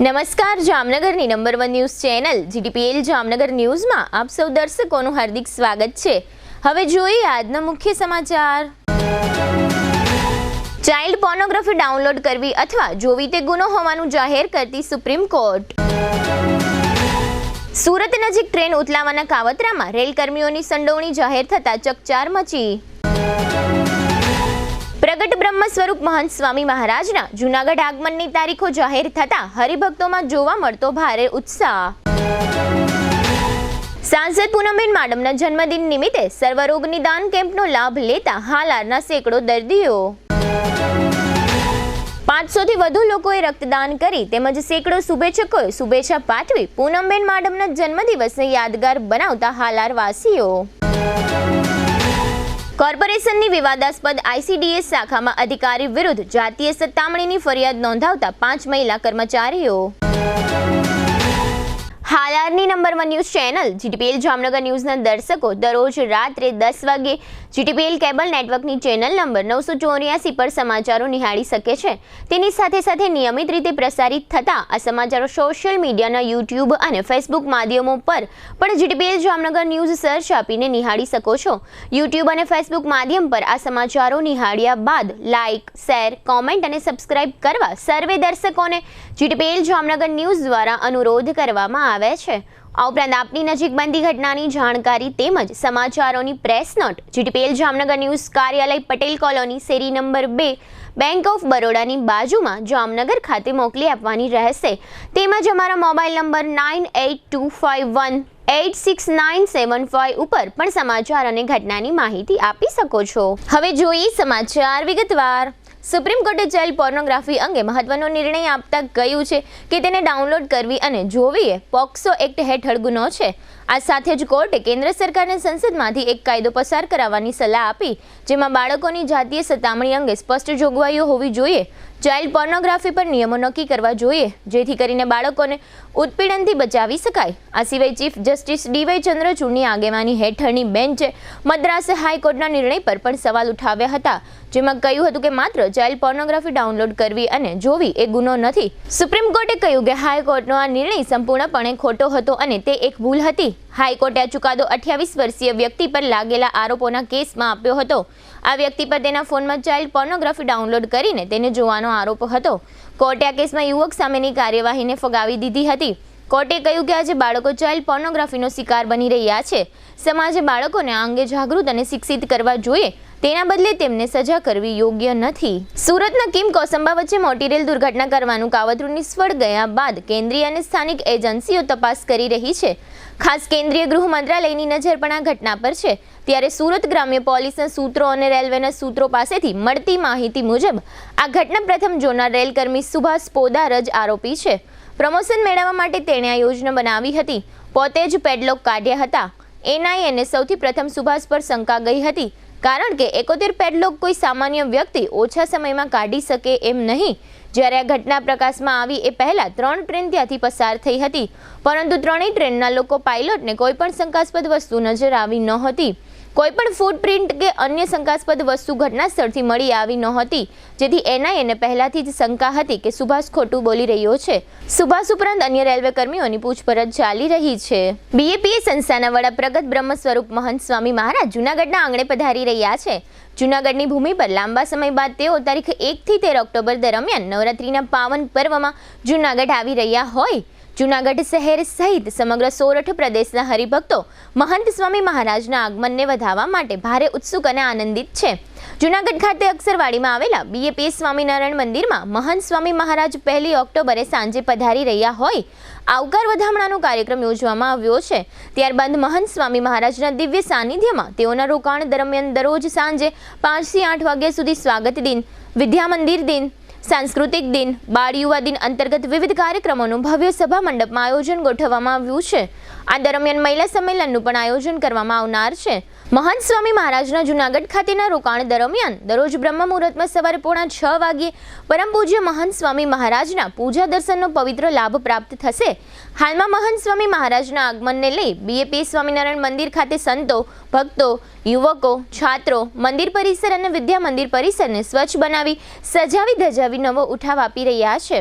નમસ્કાર, જામનગરની number 1 news channel GTPL Jamnagar ન્યૂઝમાં આપ સૌ દર્શકોનું હાર્દિક સ્વાગત છે। હવે જોઈએ આજના મુખ્ય સમાચાર। ચાઇલ્ડ પોર્નોગ્રાફી ડાઉનલોડ કરવી અથવા જોવી તે ગુનો હોવાનું જાહેર કરતી સુપ્રીમ કોર્ટ। સુરત નજીક ટ્રેન ઉથલાવાના કાવતરામાં રેલ કર્મીઓની સંડોવણી જાહેર થતા ચકચાર મચી। પ્રગટ બ્રહ્મ સ્વરૂપ મહંત સ્વામી મહારાજના જૂનાગઢ આગમનની તારીખો જાહેર થતા હરિભક્તોમાં જોવા મળતો ભારે ઉત્સાહ। સાંસદ પૂનમબેન માડમના જન્મદિન નિમિત્તે સર્વરોગ નિદાન કેમ્પનો લાભ લેતા હાલારના સેંકડો દર્દીઓ। 500 થી વધુ લોકોએ રક્તદાન કરી તેમજ સેંકડો શુભેચ્છકોએ શુભેચ્છા પાઠવી પૂનમબેન માડમના જન્મદિવસને યાદગાર બનાવતા હાલાર વાસીઓ। કોર્પોરેશનની વિવાદાસ્પદ ICDS શાખામાં અધિકારી વિરુદ્ધ જાતીય સતામણીની ફરિયાદ નોંધાવતા 5 મહિલા કર્મચારીઓ। હાલારની number 1 news channel GTPL Jamnagar ન્યૂઝના દર્શકો દરરોજ રાત્રે 10 વાગે જીટીપીએલ કેબલ નેટવર્કની ચેનલ નંબર 984 પર સમાચારો નિહાળી શકે છે। તેની સાથે સાથે નિયમિત રીતે પ્રસારિત થતા આ સમાચારો સોશિયલ મીડિયાના YouTube અને Facebook માધ્યમો પર પણ જીટીપીએલ જામનગર ન્યૂઝ સર્ચ આપીને નિહાળી શકો છો। YouTube અને Facebook માધ્યમ પર આ સમાચારો નિહાળ્યા બાદ લાઇક, શેર, કોમેન્ટ અને સબસ્ક્રાઇબ કરવા સર્વે દર્શકોને જીટીપીએલ જામનગર ન્યૂઝ દ્વારા અનુરોધ કરવામાં આવે છે। આ ઉપરાંત આપની નજીક બનતી ઘટનાની જાણકારી તેમજ સમાચારોની press note GTPL Jamnagar news કાર્યાલય પટેલ કોલોની શેરી નંબર 2 બેંક ઓફ બરોડાની બાજુમાં જામનગર ખાતે મોકલી આપવાની રહેશે। તેમજ અમારા મોબાઈલ નંબર 9824518695 ઉપર પણ સમાચાર અને ઘટનાની માહિતી આપી શકો છો। હવે જોઈએ સમાચાર વિગતવાર। સુપ્રીમ કોર્ટે ચાઇલ્ડ પોર્નોગ્રાફી અંગે મહત્વનો નિર્ણય આપતા કહ્યું છે કે તેને ડાઉનલોડ કરવી અને જોવી એ પોક્સો એક્ટ હેઠળ ગુનો છે। આ સાથે જ કોર્ટે કેન્દ્ર સરકારને સંસદમાંથી એક કાયદો પસાર કરાવવાની સલાહ આપી જેમાં બાળકોની જાતીય સતામણી અંગે સ્પષ્ટ જોગવાઈઓ હોવી જોઈએ। ચાઇલ્ડ પોર્નોગ્રાફી પર નિયમો નક્કી કરવા જોઈએ જેથી કરીને બાળકોને ઉત્પીડનથી બચાવી શકાય। આ સિવાય ચીફ જસ્ટિસ ડીવાય ચંદ્રચૂડની આગેવાની હેઠળની બેન્ચે મદ્રાસ હાઈકોર્ટના નિર્ણય પર પણ સવાલ ઉઠાવ્યા હતા જેમાં કહ્યું હતું કે માત્ર ચાઇલ્ડ પોર્નોગ્રાફી ડાઉનલોડ કરવી અને જોવી એ ગુનો નથી। સુપ્રીમ કોર્ટે કહ્યું કે હાઈકોર્ટનો આ નિર્ણય સંપૂર્ણપણે ખોટો હતો અને તે એક ભૂલ હતી। હાઈકોર્ટે આ ચુકાદો 28 વર્ષીય વ્યક્તિ પર લાગેલા આરોપોના કેસમાં આપ્યો હતો। આ વ્યક્તિ પર તેના ફોનમાં ચાઇલ્ડ પોર્નોગ્રાફી ડાઉનલોડ કરીને તેને જોવાનો આરોપ હતો। કોર્ટે આ કેસમાં યુવક સામેની કાર્યવાહીને ફગાવી દીધી હતી। કોર્ટે કહ્યું કે આજે બાળકો ચાઇલ્ડ પોર્નોગ્રાફીનો શિકાર બની રહ્યા છે। સમાજે બાળકોને આ અંગે જાગૃત અને શિક્ષિત કરવા જોઈએ, તેના બદલે તેમને સજા કરવી યોગ્ય નથી। સુરતના કિમ કોસંબા વચ્ચે મોટી રેલ દુર્ઘટના કરવાનું કાવતરું નિષ્ફળ ગયા બાદ કેન્દ્રીય અને સ્થાનિક એજન્સીઓ તપાસ કરી રહી છે। ખાસ કેન્દ્રીય ગૃહ મંત્રાલયની નજર પણ આ ઘટના પર છે। ત્યારે સુરત ગ્રામ્ય પોલીસના સૂત્રો અને રેલવેના સૂત્રો પાસેથી મળતી માહિતી મુજબ આ ઘટના પ્રથમ જોનાર રેલકર્મી સુભાષ પોદાર જ આરોપી છે। પ્રમોશન મેળવવા માટે તેણે આ યોજના બનાવી હતી। પોતે જ પેડલોક કાઢ્યા હતા। NIA સૌથી પ્રથમ સુભાષ પર શંકા ગઈ હતી કારણ કે 71 પેડલોક કોઈ સામાન્ય વ્યક્તિ ઓછા સમયમાં કાઢી શકે એમ નહીં। જ્યારે આ ઘટના પ્રકાશમાં આવી એ પહેલા 3 ટ્રેન ત્યાંથી પસાર થઈ હતી પરંતુ ત્રણેય ટ્રેનના લોકો પાયલોટને કોઈ પણ શંકાસ્પદ વસ્તુ નજર આવી નહોતી। કોઈ પણ ફૂટપ્રિન્ટ કે અન્ય શંકાસ્પદ વસ્તુ ઘટના સ્થળથી મળી આવી નહોતી જેથી NIA પહેલાથી જ શંકા હતી કે સુભાષ ખોટું બોલી રહ્યો છે। સુભાષ ઉપરાંત અન્ય રેલવે કર્મીઓની પૂછપરછ ચાલી રહી છે। BAPA સંસ્થાના વડા પ્રગટ બ્રહ્મ સ્વરૂપ મહંત સ્વામી મહારાજ જૂનાગઢના આંગણે પધારી રહ્યા છે। જૂનાગઢની ભૂમિ પર લાંબા સમય બાદ તેઓ તારીખ 1 થી 13 ઓક્ટોબર દરમિયાન નવરાત્રીના પાવન પર્વમાં જૂનાગઢ આવી રહ્યા હોય। જૂનાગઢ શહેર સહિત સમગ્ર સોરઠ પ્રદેશના હરિભક્તો મહંત સ્વામી મહારાજના આગમનને વધાવવા માટે ભારે ઉત્સુક અને આનંદિત છે। જૂનાગઢ ખાતે અક્ષરવાડીમાં આવેલા BAPA સ્વામિનારાયણ મંદિરમાં મહંત સ્વામી મહારાજ 1 ઓક્ટોબરે સાંજે પધારી રહ્યા હોય આવકાર વધામણાનો કાર્યક્રમ યોજવામાં આવ્યો છે। ત્યારબાદ મહંત સ્વામી મહારાજના દિવ્ય સાનિધ્યમાં તેઓના રોકાણ દરમિયાન દરરોજ સાંજે 5 થી 8 વાગ્યા સુધી સ્વાગત દિન, વિદ્યા મંદિર દિન, સાંસ્કૃતિક દિન, બાળ યુવા દિન અંતર્ગત વિવિધ કાર્યક્રમોનું ભવ્ય સભા મંડપમાં આયોજન ગોઠવવામાં આવ્યું છે। આ દરમિયાન મહિલા સંમેલનનું પણ આયોજન કરવામાં આવનાર છે। મહંત સ્વામી મહારાજના જૂનાગઢ ખાતેના રોકાણ દરમિયાન દરરોજ બ્રહ્મ મુહૂર્તમાં સવારે 5:45 વાગ્યે પરમ પૂજ્ય મહંત સ્વામી મહારાજના પૂજા દર્શનનો પવિત્ર લાભ પ્રાપ્ત થશે। હાલમાં મહંત સ્વામી મહારાજના આગમનને લઈ BAPA સ્વામિનારાયણ મંદિર ખાતે સંતો, ભક્તો, યુવકો, છાત્રો મંદિર પરિસર અને વિદ્યા મંદિર પરિસરને સ્વચ્છ બનાવી સજાવી ધજાવી નવો ઉઠાવ આપી રહ્યા છે।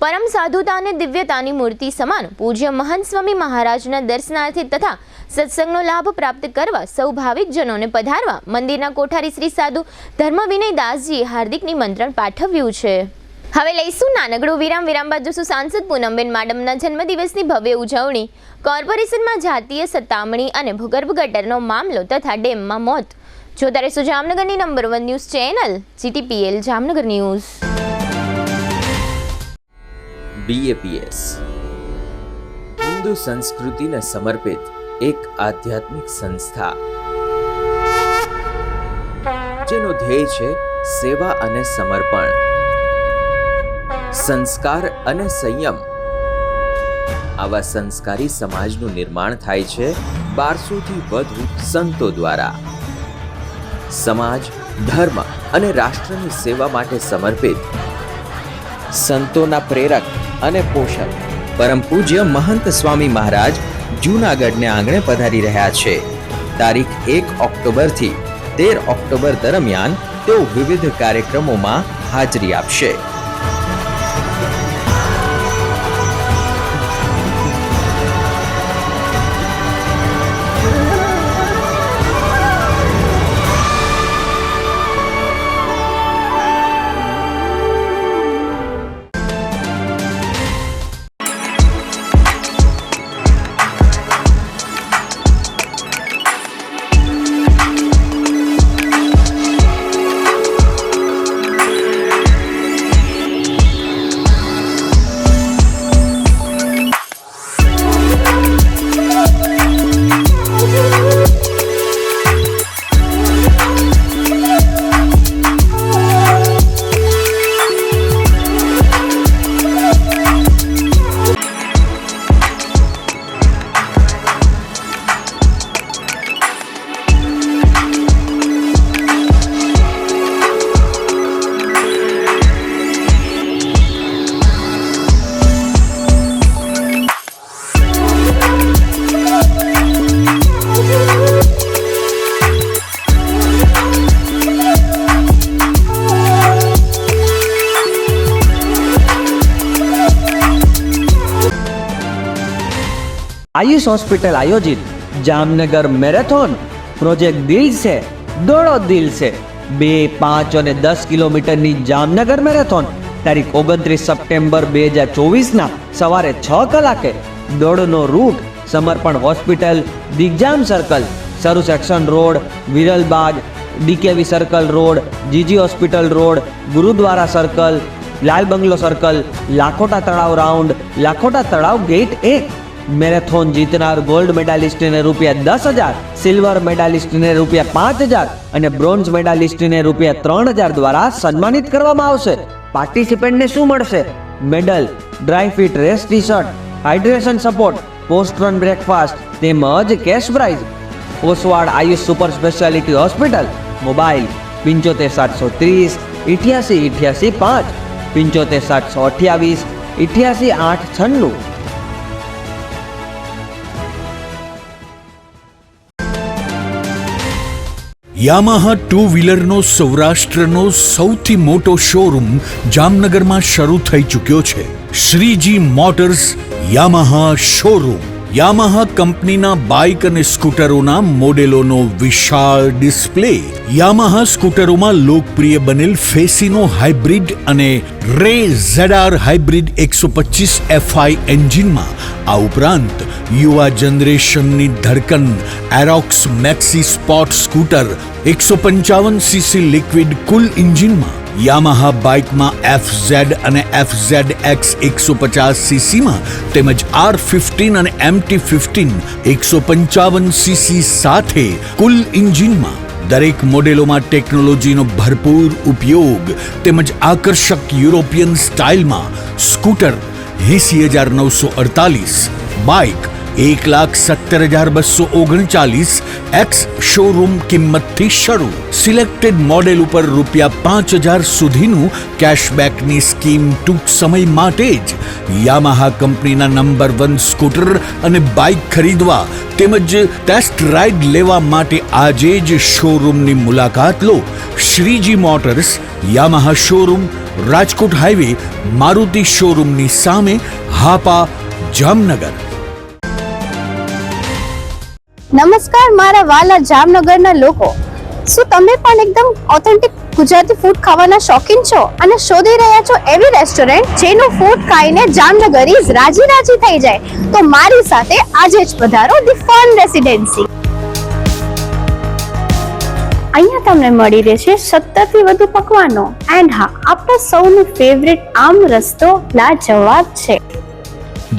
પરમ સાધુતા અને દિવ્યતાની મૂર્તિ સમાન પૂજ્ય મહંત સ્વામી મહારાજના દર્શનાર્થે તથા સત્સંગનો લાભ પ્રાપ્ત કરવા સૌ ભાવિક જનોને પધારવા મંદિરના કોઠારી શ્રી સાધુ ધર્મ વિનય દાસજીએ હાર્દિક નિમંત્રણ પાઠવ્યું છે. હવે લઈશું નાનકડો વિરામ બાદ જોશું સાંસદ પૂનમબેન માડમના જન્મદિવસની ભવ્ય ઉજવણી, કોર્પોરેશનમાં જાતીય સતામણી અને ભૂગર્ભ ગટરનો મામલો તથા ડેમમાં મોત. જોતા રહેશું જામનગરની number 1 news channel GTPL Jamnagar news. BAPS Hindu સંસ્કૃતિને સમર્પિત એક આધ્યાત્મિક સંસ્થા જેનો ધ્યેય છે સેવા અને સમર્પણ, સંસ્કાર અને સંયમ. આવા સંસ્કારી સમાજનું નિર્માણ થાય છે 1200થી વધુ સંતો દ્વારા. સમાજ, ધર્મ અને રાષ્ટ્રની સેવા માટે સમર્પિત સંતોના પ્રેરક અને પોષક પરમ પૂજ્ય મહંત સ્વામી મહારાજ જૂનાગઢને આંગણે પધારી રહ્યા છે. તારીખ 1 ઓક્ટોબરથી 13 ઓક્ટોબર દરમિયાન તેઓ વિવિધ કાર્યક્રમોમાં હાજરી આપશે. आयुष हॉस्पिटल आयोजित जामनगर मैराथन प्रोजेक्ट दिल से दौड़ो दिल से 2, 5 और 10 किलोमीटर जामनगर मैराथन तारीख 29 सप्टेम्बर 2024 सवारे 6 कलाके. दौड़नो route Samarpan hospital, Digjam circle, Saru section road, Viralbag, DKV circle road, GG hospital road, Gurudwara circle, Lal bungalow circle, Lakhota Talav round, Lakhota Talav gate 1. Marathon जीतनार गोल्ड मेडालिस्ट ने ₹10,000, सिल्वर मेडालिस्ट ने ₹5,000 અને બ્રોન્ઝ મેડાલિસ્ટ ને ₹3,000 દ્વારા સન્માનિત કરવામાં આવશે. પાર્ટિસિપન્ટ ને શું મળશે? Medal, dry fit race T shirt, hydration support, post run breakfast તેમજ cash prize. Oswal Ayush super speciality hospital. Mobile 75 730 88 88 5, 75 728 88 896. Yamaha two વ્હીલરનો સૌરાષ્ટ્રનો સૌથી મોટો શોરૂમ જામનગરમાં શરૂ થઈ ચૂક્યો છે. Shreeji motors Yamaha showroom. Yamaha કંપનીના બાઇક અને સ્કૂટરોના મોડેલોનો વિશાળ ડિસ્પ્લે. યામાહા સ્કૂટરોમાં લોકપ્રિય બનેલ ફેસિનો હાઇબ્રિડ અને રે ZR હાઇબ્રિડ 125 FI એન્જિનમાં. આ ઉપરાંત યુવા જનરેશનની ધડકન Aerox maxi sport scooter 155cc liquid cool એન્જિનમાં. યામાહા બાઇકમાં FZ અને FZX 150cc માં તેમજ R15 અને MT15 155cc સાથે કુલ એન્જિનમાં. દરેક મોડેલોમાં ટેકનોલોજીનો ભરપૂર ઉપયોગ તેમજ આકર્ષક યુરોપિયન સ્ટાઇલમાં. સ્કૂટર 80,948, બાઇક 1,70,239 એક્સ શોરૂમ કિંમતથી શરૂ. સિલેક્ટેડ મોડેલ ઉપર ₹5,000 સુધીનું કેશબેકની સ્કીમ ટૂંક સમય માટે જ. યામાહા કંપનીના નંબર 1 સ્કૂટર અને બાઇક ખરીદવા તેમજ ટેસ્ટ રાઇડ લેવા માટે આજે જ શોરૂમની મુલાકાત લો. Shreeji motors, Yamaha showroom, Rajkot highway Maruti શોરૂમની સામે, હાપા, જામનગર. નમસ્કાર મારા વાલા જામનગરના લોકો, શું તમે પણ એકદમ ઓથેન્ટિક ગુજરાતી ફૂડ ખાવાના શોખીન છો અને શોધી રહ્યા છો એવી રેસ્ટોરન્ટ જેનું ફૂડ ખાઈને જામનગરીઝ રાજી રાજી થઈ જાય? તો મારી સાથે આજે જ પધારો ધી ફન રેસિડેન્સી. અહીંયા તમને મળી રહેશે 70 થી વધુ પકવાનો એન્ડ હા, આપણા સૌનું ફેવરિટ આમ રસ્તો લાજવાબ છે,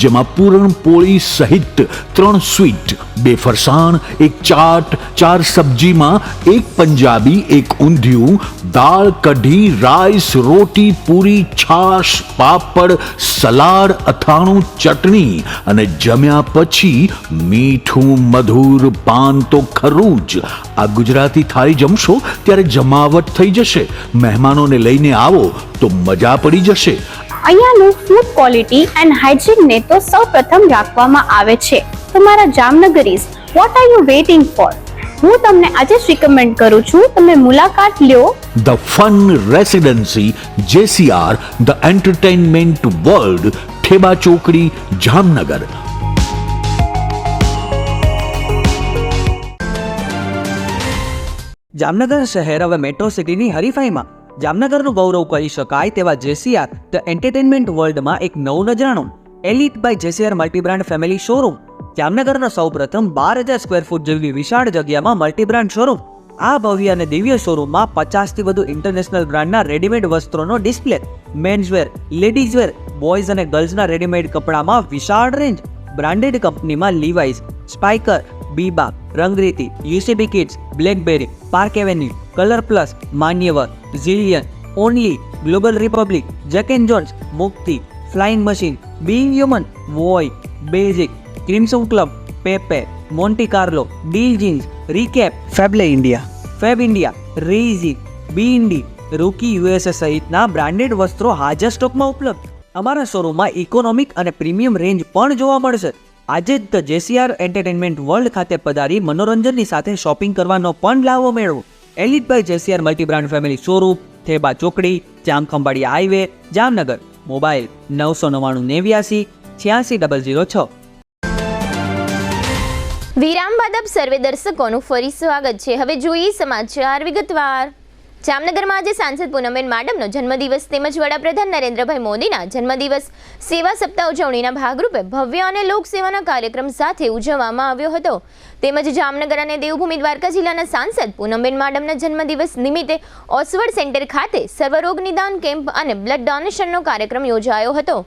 જેમાં પૂરણ પોળી સહિત 3 સ્વીટ, 2 ફરસાણ, 1 ચાટ, 4 સબ્જીમાં 1 પંજાબી, 1 ઊંધિયું, દાળ, કઢી, રાઈસ, રોટી, પૂરી, છાશ, પાપડ, સલાડ, અથાણું, ચટણી અને જમ્યા પછી મીઠું મધુર પાન તો ખરું જ. આ ગુજરાતી થાળી જમશો ત્યારે જમાવટ થઈ જશે. મહેમાનોને લઈને આવો તો મજા પડી જશે. અહીંયાનું ફૂડ ક્વોલિટી એન્ડ હાઇજીન ને તો સૌપ્રથમ રાખવામાં આવે છે. તમારા જામનગરીઝ, what are you waiting for? હું તમને આજે જ રિકમેન્ડ કરું છું, તમે મુલાકાત લ્યો the fun residency, JCR, the entertainment world, Theba ચોકડી, જામનગર. જામનગર શહેર હવે મેટ્રો સિટીની હરીફાઈમાં જામનગરનું ગૌરવ કરી શકાય તેવા JCR ધ એન્ટરટેનમેન્ટ વર્લ્ડમાં એક નવું નજરાણું Elite by JCR multibrand family showroom. જામનગરનો સૌપ્રથમ 12,000 સ્ક્વેર ફૂટ જેવી વિશાળ જગ્યામાં મલ્ટીબ્રાન્ડ શોરૂમ. આ ભવ્ય અને દિવ્ય શોરૂમમાં 50 થી વધુ ઇન્ટરનેશનલ બ્રાન્ડના રેડીમેડ વસ્ત્રોનો ડિસ્પ્લે, મેન્સવેર, લેડીઝવેર, બોયઝ અને ગર્લ્સના રેડીમેડ કપડામાં વિશાળ રેન્જ, બ્રાન્ડેડ કંપનીમાં Levi's, Spykar, Biba, Rangriti, UCB Kids, BlackBerry, Park Avenue, ColorPlus, Manyavar, Zillion, Only, Global Republic, Jack and Jones, Mufti, Flying Machine, Being Human, Voi, Basics, Crimson Club, Pepe, Monte Carlo, Deal Jeans, Recap, Fabindia, રેઝી, બીઇન્ડી, Rookie USA સહિતના branded વસ્ત્રો હાજર સ્ટોકમાં ઉપલબ્ધ. અમારા શોરૂમમાં economic અને પ્રીમિયમ રેન્જ પણ જોવા મળશે. આજે જ ધ JCR એન્ટરટેનમેન્ટ વર્લ્ડ ખાતે પધારી મનોરંજનની સાથે શોપિંગ કરવાનો પણ લાવો મેળવો. Elite by JCR multibrand family showroom, Theba ચોકડી, જામખંભાળિયા હાઈવે, જામનગર. મોબાઈલ 999 86 006. વિરામ બાદ આપ સર્વે દર્શકોનું ફરી સ્વાગત છે. હવે જોઈએ સમાચાર વિગતવાર. જામનગરમાં આજે સાંસદ પૂનમબેન માડમનો જન્મદિવસ તેમજ વડાપ્રધાન નરેન્દ્રભાઈ મોદીના જન્મદિવસ સેવા સપ્તાહ ઉજવણીના ભાગરૂપે ભવ્ય અને લોકસેવાના કાર્યક્રમ સાથે ઉજવવામાં આવ્યો હતો. તેમજ જામનગર અને દેવભૂમિ દ્વારકા જિલ્લાના સાંસદ પૂનમબેન માડમના જન્મદિવસ નિમિત્તે ઓસવડ સેન્ટર ખાતે સર્વરોગ નિદાન કેમ્પ અને બ્લડ ડોનેશનનો કાર્યક્રમ યોજાયો હતો.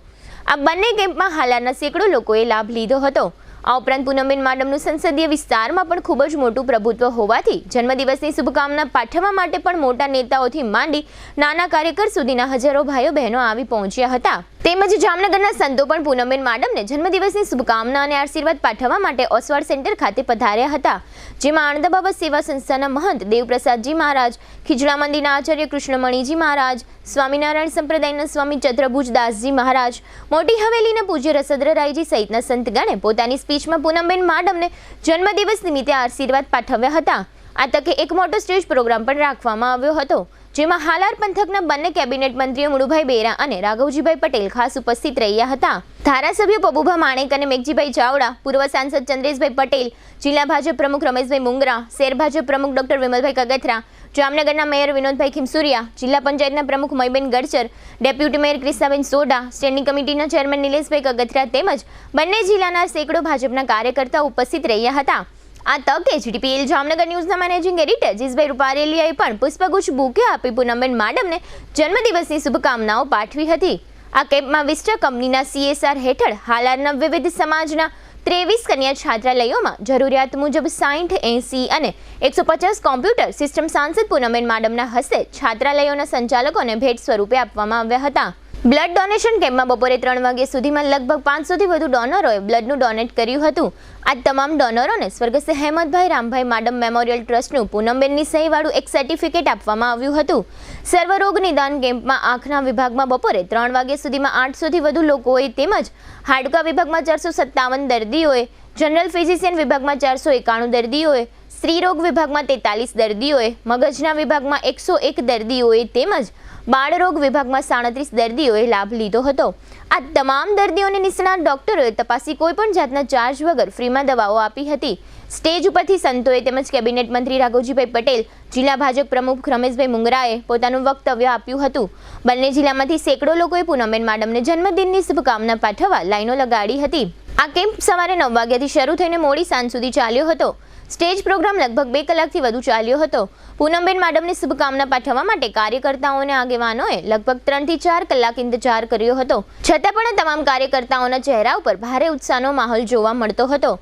આ બંને કેમ્પમાં હાલારના સેંકડો લોકોએ લાભ લીધો હતો. આ ઉપરાંત પૂનમબેન માડમનું સંસદીય વિસ્તારમાં પણ ખૂબ જ મોટું પ્રભુત્વ હોવાથી જન્મદિવસની શુભકામના પાઠવવા માટે પણ મોટા નેતાઓથી માંડી નાના કાર્યકર સુધીના હજારો ભાઈઓ બહેનો આવી પહોંચ્યા હતા. તેમજ જામનગરના સંતો પણ પૂનમબેન માડમને જન્મદિવસની શુભકામના અને આશીર્વાદ પાઠવવા માટે ઓસવાડ સેન્ટર ખાતે પધાર્યા હતા. જેમાં આણંદ સેવા સંસ્થાના મહંત દેવપ્રસાદજી મહારાજ, ખીજડા મંદિરના આચાર્ય કૃષ્ણમણીજી મહારાજ, સ્વામિનારાયણ સંપ્રદાયના સ્વામી ચંદ્રભુજદાસજી મહારાજ, મોટી હવેલીના પૂજ્ય રસદ્રરાયજી સહિતના સંતગણે પોતાની સ્પીચમાં પૂનમબેન માડમને જન્મદિવસ નિમિત્તે આશીર્વાદ પાઠવ્યા હતા. આ તકે એક મોટો સ્ટેજ પ્રોગ્રામ પણ રાખવામાં આવ્યો હતો, જેમાં હાલાર પંથકના બંને કેબિનેટ મંત્રીઓ મુળુભાઈ બેરા અને રાઘવજીભાઈ પટેલ ખાસ ઉપસ્થિત રહ્યા હતા. ધારાસભ્યો પબુભા માણેક અને મેઘજીભાઈ ચાવડા, પૂર્વ સાંસદ ચંદ્રેશભાઈ પટેલ, જિલ્લા ભાજપ પ્રમુખ રમેશભાઈ મુંગરા, શહેર ભાજપ પ્રમુખ ડોક્ટર વિમલભાઈ કગથરા, જામનગરના મેયર વિનોદભાઈ ખીમસુરિયા, જિલ્લા પંચાયતના પ્રમુખ મયબેન Gadchar, deputy mayor ક્રિસ્તાબેન soda, standing કમિટીના ચેરમેન નિલેશભાઈ કગથરા તેમજ બંને જિલ્લાના સેંકડો ભાજપના કાર્યકર્તાઓ ઉપસ્થિત રહ્યા હતા. આ તકે GTPL જામનગર ન્યૂઝના મેનેજિંગ એડિટર જીસભાઈ રૂપારેલિયાએ પણ પુષ્પગુચ્છ બુકે આપી પૂનમબેન માડમને જન્મદિવસની શુભકામનાઓ પાઠવી હતી. આ કેમ્પમાં વિસ્ટા કંપનીના CSR હેઠળ હાલારના વિવિધ સમાજના 23 કન્યા છાત્રાલયોમાં જરૂરિયાત મુજબ 60, 80 અને 150 કોમ્પ્યુટર સિસ્ટમ સાંસદ પૂનમબેન માડમના હસ્તે છાત્રાલયોના સંચાલકોને ભેટ સ્વરૂપે આપવામાં આવ્યા હતા. બ્લડ ડોનેશન કેમ્પમાં બપોરે 3 વાગ્યા સુધીમાં લગભગ 500 થી વધુ ડોનરોએ બ્લડનું ડોનેટ કર્યું હતું. આ તમામ ડોનરોને સ્વર્ગસ્થ હેમંતભાઈ રામભાઈ માડમ મેમોરિયલ ટ્રસ્ટનું પૂનમબેનની સહીવાળું એક સર્ટિફિકેટ આપવામાં આવ્યું હતું. સર્વરોગ નિદાન કેમ્પમાં આંખના વિભાગમાં બપોરે 3 વાગ્યા સુધીમાં 800 થી વધુ લોકોએ તેમજ હાડકા વિભાગમાં 457 દર્દીઓએ જનરલ ફિઝિશિયન વિભાગમાં 491 દર્દીઓએ, સ્ત્રીરોગ વિભાગમાં 43 દર્દીઓએ, મગજના વિભાગમાં 101 દર્દીઓએ તેમજ બાળરોગ વિભાગમાં 37 દર્દીઓએ લાભ લીધો હતો. આ તમામ દર્દીઓને નિષ્ણાત ડોક્ટરોએ તપાસી કોઈપણ જાતના ચાર્જ વગર ફ્રીમાં દવાઓ આપી હતી. સ્ટેજ ઉપરથી સંતોએ તેમજ કેબિનેટ મંત્રી રાઘવજીભાઈ પટેલ, જિલ્લા ભાજપ પ્રમુખ રમેશભાઈ મુંગરાએ પોતાનું વક્તવ્ય આપ્યું હતું. બંને જિલ્લામાંથી સેંકડો લોકોએ પૂનમબેન માડમને જન્મદિનની શુભકામના પાઠવવા લાઈનો લગાડી હતી. આ કેમ્પ સવારે 9 વાગ્યાથી શરૂ થઈને મોડી સાંજ સુધી ચાલ્યો હતો. સ્ટેજ પ્રોગ્રામ લગભગ 2 કલાકથી વધુ ચાલ્યો હતો. પૂનમબેન માડમની શુભકામના પાઠવવા માટે કાર્યકર્તાઓ અને આગેવાનોએ લગભગ 3 થી 4 કલાક ઇંતજાર કર્યો હતો. છતાં પણ તમામ કાર્યકર્તાઓના ચહેરા ઉપર ભારે ઉત્સાહનો માહોલ જોવા મળતો હતો.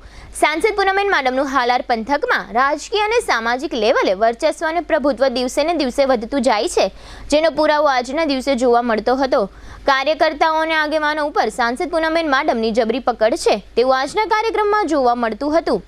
સાંસદ પૂનમબેન માડમનું હાલાર પંથકમાં રાજકીય અને સામાજિક લેવલે વર્ચસ્વ અને પ્રભુત્વ દિવસે ને દિવસે વધતું જાય છે, જેનો પુરાવો આજના દિવસે જોવા મળતો હતો. કાર્યકર્તાઓ અને આગેવાનો ઉપર સાંસદ પૂનમબેન માડમની જબરી પકડ છે તેવું આજના કાર્યક્રમમાં જોવા મળતું હતું.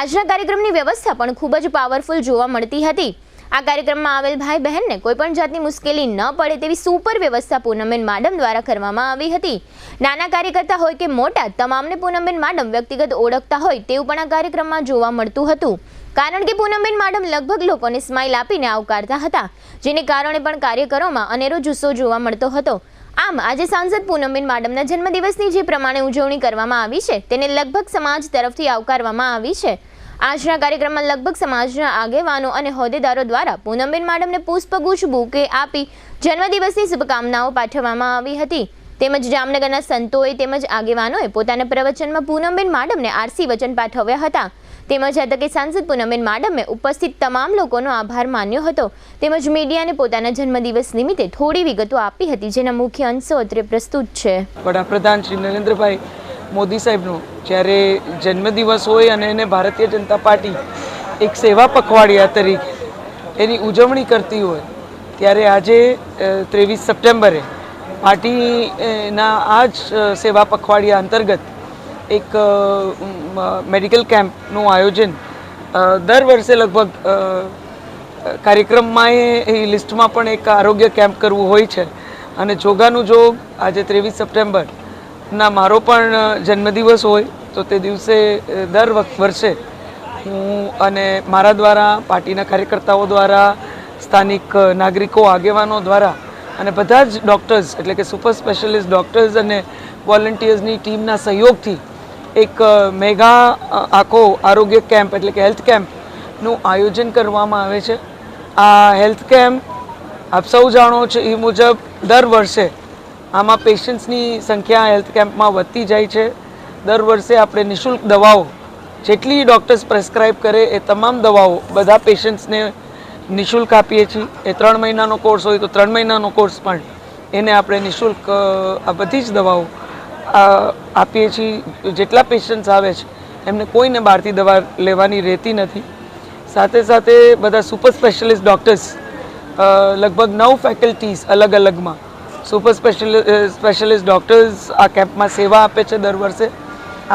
આજના કાર્યક્રમની વ્યવસ્થા પણ ખૂબ જ પાવરફુલ જોવા મળતી હતી. આ કાર્યક્રમમાં આવેલ ભાઈ બહેનને કોઈપણ જાતની મુશ્કેલી ન પડે તેવી સુપર વ્યવસ્થા પૂનમબેન માડમ દ્વારા કરવામાં આવી હતી. નાના કાર્યકર્તા હોય કે મોટા, તમામને પૂનમબેન માડમ વ્યક્તિગત ઓળખતા હોય તેવું પણ આ કાર્યક્રમમાં જોવા મળતું હતું. કારણ કે પૂનમબેન માડમ લગભગ લોકોને સ્માઇલ આપીને આવકારતા હતા, જેને કારણે પણ કાર્યકરોમાં અનેરો જુસ્સો જોવા મળતો હતો. આમ આજે સાંસદ પૂનમબેન માડમના જન્મદિવસની જે પ્રમાણે ઉજવણી કરવામાં આવી છે તેને લગભગ સમાજ તરફથી આવકારવામાં આવી છે. આજના કાર્યક્રમમાં લગભગ સમાજના આગેવાનો અને હોદ્દેદારો દ્વારા પૂનમબેન માડમને પુષ્પગુચ્છ બુકે આપી જન્મદિવસની શુભકામનાઓ પાઠવવામાં આવી હતી. તેમજ જામનગરના સંતોએ તેમજ આગેવાનોએ પોતાના પ્રવચનમાં પૂનમબેન માડમને આરસી વચન પાઠવ્યા હતા. તેમજ આ તકે સાંસદ પૂનમબેન માડમે ઉપસ્થિત તમામ લોકોનો આભાર માન્યો હતો. તેમજ મીડિયાને પોતાના જન્મદિવસ નિમિત્તે થોડી વિગતો આપી હતી, જેના મુખ્ય અંશો અત્રે પ્રસ્તુત છે. વડાપ્રધાન શ્રી નરેન્દ્રભાઈ મોદી સાહેબનો જ્યારે જન્મદિવસ હોય અને એને ભારતીય જનતા પાર્ટી એક સેવા પખવાડિયા તરીકે એની ઉજવણી કરતી હોય ત્યારે આજે 23 સપ્ટેમ્બરે પાર્ટીના આ જ સેવા પખવાડિયા અંતર્ગત એક મેડિકલ કેમ્પનું આયોજન દર વર્ષે લગભગ કાર્યક્રમમાં એ લિસ્ટમાં પણ એક આરોગ્ય કેમ્પ કરવું હોય છે. અને જોગાનું જોગ આજે 23 સપ્ટેમ્બરના મારો પણ જન્મદિવસ હોય તો તે દિવસે દર વર્ષે હું અને મારા દ્વારા, પાર્ટીના કાર્યકર્તાઓ દ્વારા, સ્થાનિક નાગરિકો, આગેવાનો દ્વારા અને બધા જ ડૉક્ટર્સ એટલે કે સુપર સ્પેશિયાલિસ્ટ ડૉક્ટર્સ અને વોલન્ટિયર્સની ટીમના સહયોગથી એક મેગા આખો આરોગ્ય કેમ્પ એટલે કે હેલ્થ કેમ્પનું આયોજન કરવામાં આવે છે. આ હેલ્થ કેમ્પ આપ સૌ જાણો છો એ મુજબ દર વર્ષે આમાં પેશન્ટ્સની સંખ્યા હેલ્થ કેમ્પમાં વધતી જાય છે. દર વર્ષે આપણે નિઃશુલ્ક દવાઓ જેટલી ડૉક્ટર્સ પ્રેસ્ક્રાઇબ કરે એ તમામ દવાઓ બધા પેશન્ટ્સને નિઃશુલ્ક આપીએ છીએ. એ 3 મહિનાનો કોર્સ હોય તો 3 મહિનાનો કોર્સ પણ એને આપણે નિઃશુલ્ક આ બધી જ દવાઓ આપીએ છીએ. જેટલા પેશન્ટ્સ આવે છે એમને કોઈને બહારથી દવા લેવાની રહેતી નથી. સાથે સાથે બધા સુપર સ્પેશિયાલિસ્ટ ડૉક્ટર્સ લગભગ 9 ફેકલ્ટીઝ અલગ અલગમાં સુપર સ્પેશિયાલિસ્ટ ડૉક્ટર્સ આ કેમ્પમાં સેવા આપે છે દર વર્ષે.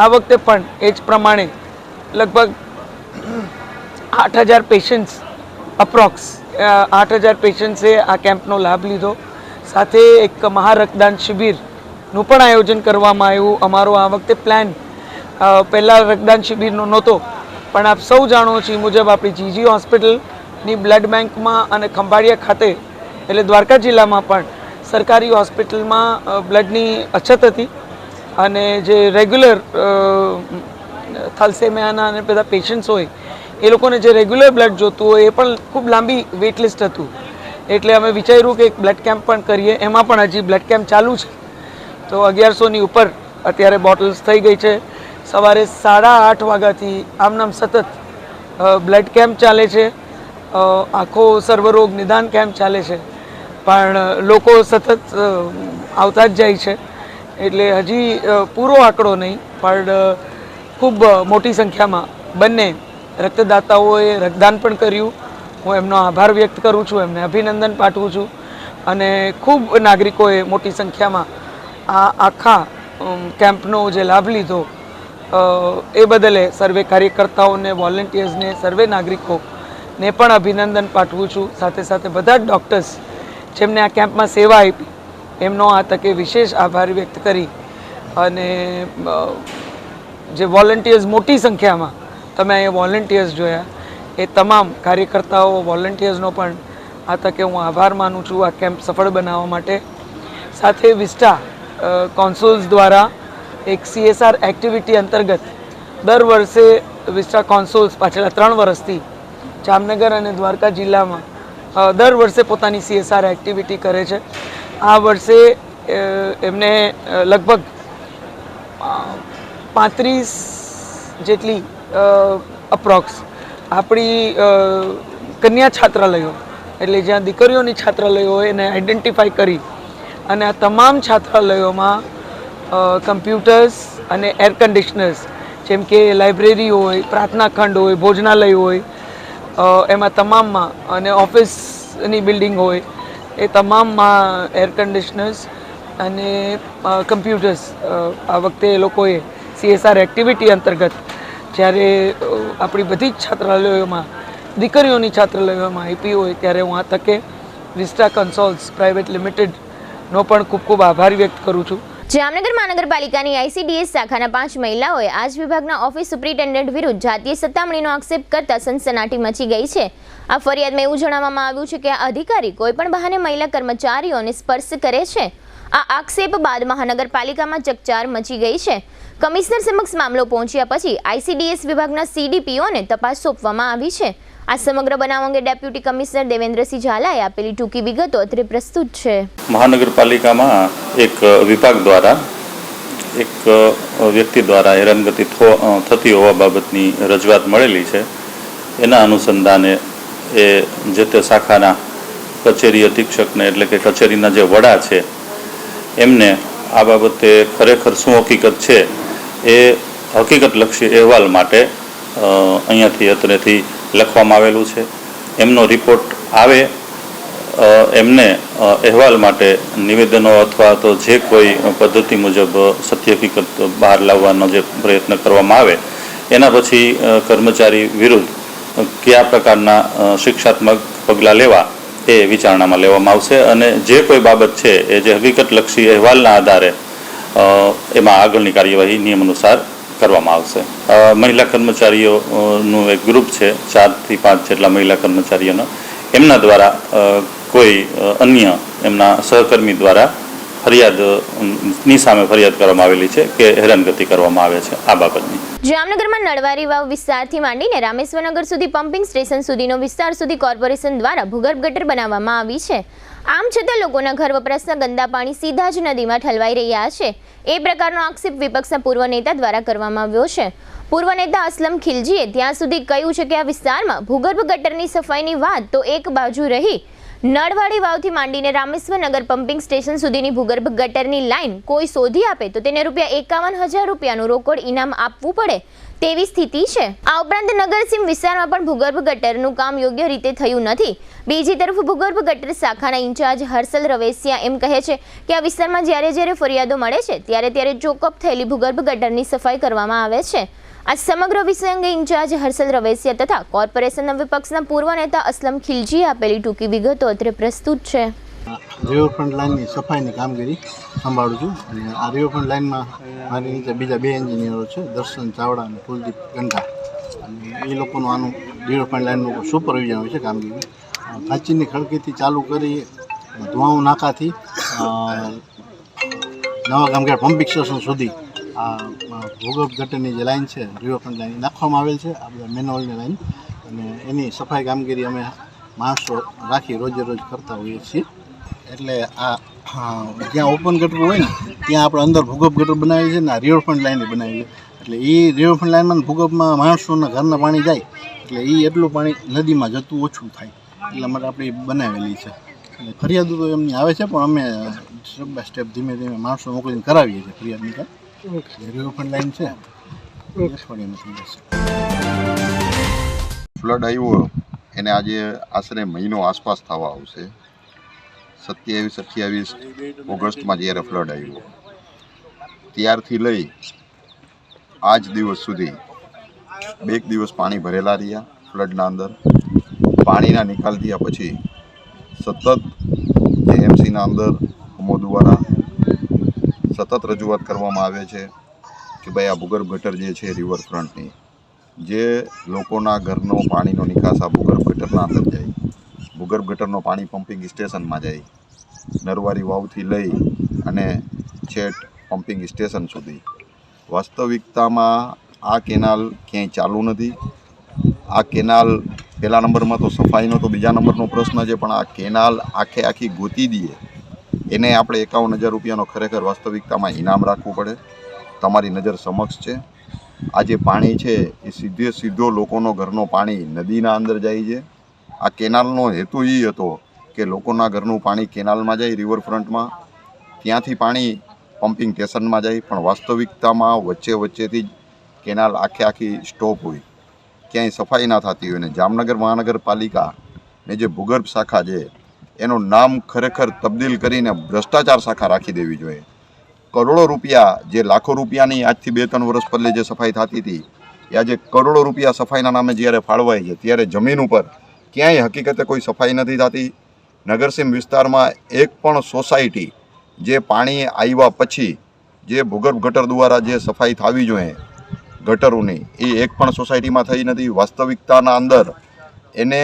આ વખતે પણ એ જ પ્રમાણે લગભગ 8,000 પેશન્ટ્સ અપ્રોક્સ 8,000 પેશન્ટ્સે આ કેમ્પનો લાભ લીધો. સાથે એક મહારક્તદાન શિબિરનું પણ આયોજન કરવામાં આવ્યું. અમારો આ વખતે પ્લાન પહેલાં રક્તદાન શિબિરનો નહોતો, પણ આપ સૌ જાણો છો એ મુજબ આપણી જીજી હોસ્પિટલની બ્લડ બેંકમાં અને ખંભાળિયા ખાતે એટલે દ્વારકા જિલ્લામાં પણ સરકારી હોસ્પિટલમાં બ્લડની અછત હતી અને જે રેગ્યુલર થેલેસેમિયાના અને બધા પેશન્ટ્સ હોય એ લોકોને જે રેગ્યુલર બ્લડ જોતું હોય એ પણ ખૂબ લાંબી વેઇટલિસ્ટ હતું. એટલે અમે વિચાર્યું કે એક બ્લડ કેમ્પ પણ કરીએ. એમાં પણ હજી બ્લડ કેમ્પ ચાલુ છે. તો 1100ની ઉપર અત્યારે બોટલ્સ થઈ ગઈ છે. સવારે 8:30 વાગ્યાથી આમનામ સતત બ્લડ કેમ્પ ચાલે છે. આખો સર્વરોગ નિદાન કેમ્પ ચાલે છે. પણ લોકો સતત આવતા જ જાય છે. એટલે હજી પૂરો આંકડો નહીં, પણ ખૂબ મોટી સંખ્યામાં બંને રક્તદાતાઓએ રક્તદાન પણ કર્યું. હું એમનો આભાર વ્યક્ત કરું છું, એમને અભિનંદન પાઠવું છું. અને ખૂબ નાગરિકોએ મોટી સંખ્યામાં આ આખા કેમ્પનો જે લાભ લીધો એ બદલે સર્વે કાર્યકર્તાઓને, વોલન્ટિયર્સને, સર્વે નાગરિકોને પણ અભિનંદન પાઠવું છું. સાથે સાથે બધા જ ડૉક્ટર્સ જેમને આ કેમ્પમાં સેવા આપી એમનો આ તકે વિશેષ આભાર વ્યક્ત કરી અને જે વોલન્ટિયર્સ મોટી સંખ્યામાં તમે અહીંયા વોલન્ટિયર્સ જોયા, એ તમામ કાર્યકર્તાઓ વોલન્ટિયર્સનો પણ આ તકે હું આભાર માનું છું આ કેમ્પ સફળ બનાવવા માટે. સાથે વિસ્ટા કોન્સુલ્સ દ્વારા એક CSR એક્ટિવિટી અંતર્ગત દર વર્ષે વિસ્ટા કોન્સુલ્સ પાછલા 3 વર્ષથી જામનગર અને દ્વારકા જિલ્લામાં દર વર્ષે પોતાની CSR એક્ટિવિટી કરે છે. આ વર્ષે એમને લગભગ 35 જેટલી અપ્રોક્સ આપણી કન્યા છાત્રાલયો એટલે જ્યાં દીકરીઓની છાત્રાલયો હોય એને આઈડેન્ટિફાઈ કરી અને આ તમામ છાત્રાલયોમાં કમ્પ્યુટર્સ અને એર કન્ડિશનર્સ જેમ કે લાઇબ્રેરી હોય, પ્રાર્થના ખંડ હોય, ભોજનાલય હોય, એમાં તમામમાં અને ઓફિસની બિલ્ડિંગ હોય એ તમામમાં એર કન્ડિશનર્સ અને કમ્પ્યુટર્સ આ વખતે એ લોકોએ CSR એક્ટિવિટી અંતર્ગત જ્યારે આપણી બધી જ છાત્રાલયોમાં દીકરીઓની છાત્રાલયોમાં આપી હોય ત્યારે હું આ તકે વિસ્ટા કન્સોલ્સ પ્રાઇવેટ લિમિટેડનો પણ ખૂબ ખૂબ આભાર વ્યક્ત કરું છું. જામનગર મહાનગરપાલિકાની ICDS શાખાના 5 મહિલાઓએ આજ વિભાગના ઓફિસ સુપ્રિન્ટેન્ડન્ટ વિરુદ્ધ જાતીય સતામણીનો આક્ષેપ કરતા સનસનાટી મચી ગઈ છે. આ ફરિયાદમાં એવું જણાવવામાં આવ્યું છે કે આ અધિકારી કોઈપણ બહાને મહિલા કર્મચારીઓને સ્પર્શ કરે છે. આ આક્ષેપ બાદ મહાનગરપાલિકામાં ચકચાર મચી ગઈ છે. કમિશનર સમક્ષ મામલો પહોંચ્યા પછી ICDS વિભાગના CDPOને તપાસ સોંપવામાં આવી છે. આ સમગ્ર બનાવ અંગે ડેપ્યુટી કમિશનર દેવેન્દ્રસિંહ ઝાલાએ આપેલી ટૂંકી વિગતો અત્રે પ્રસ્તુત છે. મહાનગરપાલિકામાં એક વિભાગ દ્વારા એક વ્યક્તિ દ્વારા હેરાનગતિ થતી હોવા બાબતની રજૂઆત મળેલી છે. એના અનુસંધાને એ જે તે શાખાના કચેરી અધિક્ષકને એટલે કે કચેરીના જે વડા છે એમને આ બાબતે ખરેખર શું હકીકત છે એ હકીકતલક્ષી અહેવાલ માટે અહીંયાથી અત્રેથી લખવામાં આવેલું છે. એમનો રિપોર્ટ આવે એમને અહેવાલ માટે નિવેદનો અથવા તો જે કોઈ પદ્ધતિ મુજબ સત્ય હકીકત બહાર લાવવાનો જે પ્રયત્ન કરવામાં આવે એના પછી કર્મચારી વિરુદ્ધ કયા પ્રકારના શિક્ષાત્મક પગલાં લેવા એ વિચારણામાં લેવામાં આવશે અને જે કોઈ બાબત છે એ જે હકીકતલક્ષી અહેવાલના આધારે એમાં આગળની કાર્યવાહી નિયમ અનુસાર કરવામાં આવશે. મહિલા કર્મચારીઓનું એક ગ્રુપ છે, 4 થી 5 જેટલા મહિલા કર્મચારીઓનો, એમના દ્વારા કોઈ અન્ય એમના સહકર્મી દ્વારા ફરિયાદની સામે ફરિયાદ કરવામાં આવેલી છે કે હેરાનગતિ કરવામાં આવે છે. આ બાબતની જામનગરમાં નળવારી વાવ વિસ્તારથી માંડીને રામેશ્વરનગર સુધી પમ્પિંગ સ્ટેશન સુધીનો વિસ્તાર સુધી કોર્પોરેશન દ્વારા ભૂગર્ભ ગટર બનાવવામાં આવી છે. આમ છતાં લોકોના ઘર વપરાશના ગંદા પાણી સીધા જ નદીમાં ઠલવાઈ રહ્યા છે. એ પ્રકારનો આક્ષેપ વિપક્ષના પૂર્વ નેતા દ્વારા કરવામાં આવ્યો છે. પૂર્વ નેતા અસલમ ખિલજીએ ત્યાં સુધી કહ્યું છે કે આ વિસ્તારમાં ભૂગર્ભ ગટરની સફાઈની વાત તો એક બાજુ રહી, નળવાડી વાવથી માંડીને રામેશ્વરનગર પમ્પિંગ સ્ટેશન સુધીની ભૂગર્ભ ગટરની લાઈન કોઈ શોધી આપે તો તેને ₹51,000નું રોકડ ઇનામ આપવું પડે તેવી સ્થિતિ છે. આ ઉપરાંત નગરસીમ વિસ્તારમાં પણ ભૂગર્ભ ગટરનું કામ યોગ્ય રીતે થયું નથી. બીજી તરફ ભૂગર્ભ ગટર શાખાના ઇન્ચાર્જ હર્ષલ રવેસિયા એમ કહે છે કે આ વિસ્તારમાં જ્યારે ફરિયાદો મળે છે ત્યારે ચોકઅપ થયેલી ભૂગર્ભ ગટરની સફાઈ કરવામાં આવે છે. આ સમગ્ર વિષય અંગે ઇન્ચાર્જ હર્ષલ રવેસિયા તથા કોર્પોરેશનના વિપક્ષના પૂર્વ નેતા અસલમ ખિલજીએ આપેલી ટૂંકી વિગતો અત્રે પ્રસ્તુત છે. રિવરફ્રન્ટ લાઇનની સફાઈની કામગીરી સંભાળું છું અને આ રિવરફ્રન્ટ લાઇનમાં મારી નીચે બીજા 2 એન્જિનિયરો છે, દર્શન ચાવડા અને કુલદીપ ગંગા, અને એ લોકોનું આનું રિવરફ્રન્ટ લાઇનનું સુપરવિઝન હોય છે કામગીરી. કાચીની ખડકીથી ચાલુ કરી ધુવાઉ નાકાથી નવા ગામઘાટ પમ્પિંગ સ્ટેશન સુધી આ ભૂગર્ભ ગટરની જે લાઈન છે રિવરફ્રન્ટ લાઈન નાખવામાં આવેલ છે. આ બધા મેનહોલની લાઈન અને એની સફાઈ કામગીરી અમે માણસો રાખી રોજ કરતા હોઈએ છીએ. એટલે આ જ્યાં ઓપન ગટર હોય ને ત્યાં આપણે અંદર ભૂગર્ભ ગટર બનાવી છે ને આ રિવરફ્રન્ટ લાઈન બનાવી છે. એટલે એ રિવરફ્રન્ટ લાઈનમાં ભૂગર્ભમાં માણસોના ઘરના પાણી જાય એટલે એ એટલું પાણી નદીમાં જતું ઓછું થાય એટલા માટે આપણે બનાવેલી છે. અને ફરિયાદો તો એમની આવે છે પણ અમે સ્ટેપ બાય સ્ટેપ ધીમે માણસો મોકલીને કરાવીએ છીએ ફરિયાદની કામ. રિવરફ્રન્ટ લાઈન છે અઠવાડિયામાં થઈ જશે. ફ્લડ આવ્યો એને આજે આશરે મહિનો આસપાસ થવા આવશે. 27-28 ઓગસ્ટમાં જ્યારે ફ્લડ આવ્યો ત્યારથી લઈ આજ દિવસ સુધી 2 દિવસ પાણી ભરેલા રહ્યા ફ્લડના અંદર. પાણીના નિકાલ થયા પછી સતત એએમસીના અંદર અમો દ્વારા સતત રજૂઆત કરવામાં આવે છે. કે ભાઈ આ ભૂગર્ભ ગટર જે છે રિવરફ્રન્ટની, જે લોકોના ઘરનો પાણીનો નિકાસ આ ભૂગર્ભ ગટરના અંદર જાય, ભૂગર્ભ ગટરનો પાણી પમ્પિંગ સ્ટેશનમાં જાય, નરવારી વાવથી લઈ અને છેક પમ્પિંગ સ્ટેશન સુધી. વાસ્તવિકતામાં આ કેનાલ ક્યાંય ચાલુ નથી. આ કેનાલ પહેલા નંબરમાં તો સફાઈનો તો બીજા નંબરનો પ્રશ્ન છે, પણ આ કેનાલ આખી ગોતી દઈએ એને આપણે 51,000 રૂપિયાનો ખરેખર વાસ્તવિકતામાં ઇનામ રાખવું પડે. તમારી નજર સમક્ષ છે આ જે પાણી છે એ સીધો લોકોનો ઘરનો પાણી નદીના અંદર જાય છે. આ કેનાલનો હેતુ એ હતો કે લોકોના ઘરનું પાણી કેનાલમાં જાય રિવરફ્રન્ટમાં, ત્યાંથી પાણી પમ્પિંગ સ્ટેશનમાં જાય, પણ વાસ્તવિકતામાં વચ્ચેથી જ કેનાલ આખી સ્ટોપ હોય, ક્યાંય સફાઈ ના થતી હોય. ને જામનગર મહાનગરપાલિકાને જે ભૂગર્ભ શાખા છે એનું નામ ખરેખર તબદીલ કરીને ભ્રષ્ટાચાર શાખા રાખી દેવી જોઈએ. કરોડો રૂપિયા, જે લાખો રૂપિયાની આજથી 2-3 વર્ષ પહેલે જે સફાઈ થતી હતી, એ આજે કરોડો રૂપિયા સફાઈના નામે જ્યારે ફાળવાય છે ત્યારે જમીન ઉપર ક્યાંય હકીકતે કોઈ સફાઈ નથી થતી. નગરસીમ વિસ્તારમાં એક પણ સોસાયટી જે પાણી આવ્યા પછી જે ભૂગર્ભ ગટર દ્વારા જે સફાઈ થવી જોઈએ ગટરોની, એ એક પણ સોસાયટીમાં થઈ નથી. વાસ્તવિકતાના અંદર એને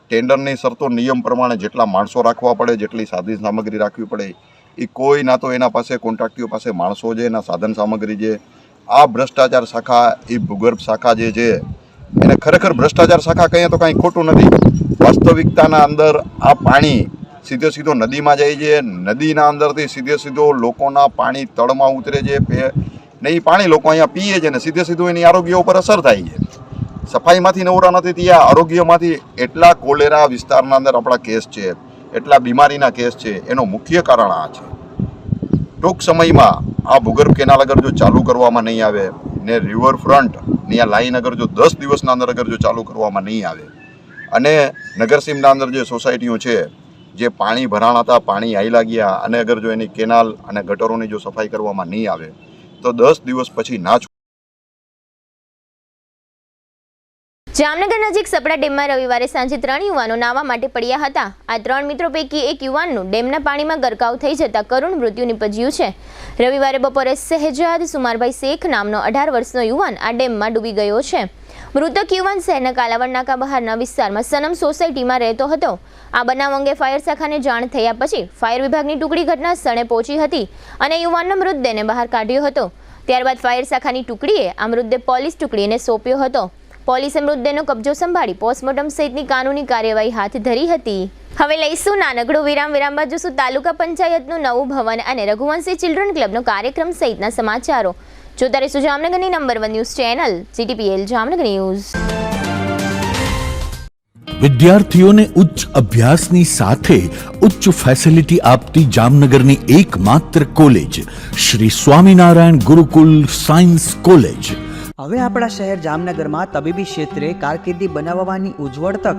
ટેન્ડરની શરતો નિયમ પ્રમાણે જેટલા માણસો રાખવા પડે, જેટલી સાધન સામગ્રી રાખવી પડે, એ કોઈ ના તો એના પાસે કોન્ટ્રાક્ટીઓ પાસે માણસો છે, એના સાધન સામગ્રી છે. આ ભ્રષ્ટાચાર શાખા, એ ભૂગર્ભ શાખા જે છે એને ખરેખર ભ્રષ્ટાચાર શાખા કહીએ તો કાંઈ ખોટું નથી. વાસ્તવિકતાના અંદર આ પાણી સીધો નદીમાં જાય છે, નદીના અંદરથી સીધો લોકોના પાણી તળમાં ઉતરે છે ને એ પાણી લોકો અહીંયા પીએ છે ને સીધું એની આરોગ્ય ઉપર અસર થાય છે. સફાઈમાંથી નવરા નથી થયા, આરોગ્યમાંથી એટલા કોલેરા વિસ્તારના અંદર આપણા કેસ છે, એટલા બીમારીના કેસ છે. એનું મુખ્ય કારણ આ છે. ટૂંક સમયમાં આ ભૂગર્ભ કેનાલ અગર જો ચાલુ કરવામાં નહીં આવે ને રિવરફ્રન્ટની આ લાઈન અગર જો 10 દિવસના અંદર અગર જો ચાલુ કરવામાં નહીં આવે અને નગરસીમના અંદર જે સોસાયટીઓ છે જે પાણી ભરાણા હતા, પાણી આયલા ગયા, અને અગર જો એની કેનાલ અને ગટરોની જો સફાઈ કરવામાં નહીં આવે તો 10 દિવસ પછી ના. જામનગર નજીક સપડા ડેમમાં રવિવારે સાંજે 3 યુવાનો નાહવા માટે પડ્યા હતા. આ 3 મિત્રો પૈકી એક યુવાનનું ડેમના પાણીમાં ગરકાવ થઈ જતા કરુણ મૃત્યુ નિપજ્યું છે. રવિવારે બપોરે શહેજાદ સુમારભાઈ શેખ નામનો 18 વર્ષનો યુવાન આ ડેમમાં ડૂબી ગયો છે. મૃતક યુવાન શહેરના કાલાવડ નાકા બહારના વિસ્તારમાં સનમ સોસાયટીમાં રહેતો હતો. આ બનાવ અંગે ફાયર શાખાને જાણ થયા પછી ફાયર વિભાગની ટુકડી ઘટના સ્થળે પહોંચી હતી અને યુવાનના મૃતદેહને બહાર કાઢ્યો હતો. ત્યારબાદ ફાયર શાખાની ટુકડીએ આ મૃતદેહ પોલીસ ટુકડીને સોંપ્યો હતો. પોલીસે મૃતદેહનો કબજો સંભાળી પોસ્ટમોર્ટમ સહિતની કાનૂની કાર્યવાહી હાથ ધરી હતી. હવે લઈશું નાનકડો વિરામ બાદ જોશું તાલુકા પંચાયતનું નવું ભવન અને રઘુવંશી ચિલ્ડ્રન ક્લબનો કાર્યક્રમ સહિતના સમાચારો. જોતા રહીશું જામનગરની number 1 news channel GTPL Jamnagar news. વિદ્યાર્થીઓને ઉચ્ચ અભ્યાસની સાથે ઉચ્ચ ફેસિલિટી આપતી જામનગરની એકમાત્ર college Shri Swaminarayan Gurukul science college. હવે આપણા શહેર જામનગરમાં તબીબી ક્ષેત્રે કારકિર્દી બનાવવાની ઉજ્જવળ તક.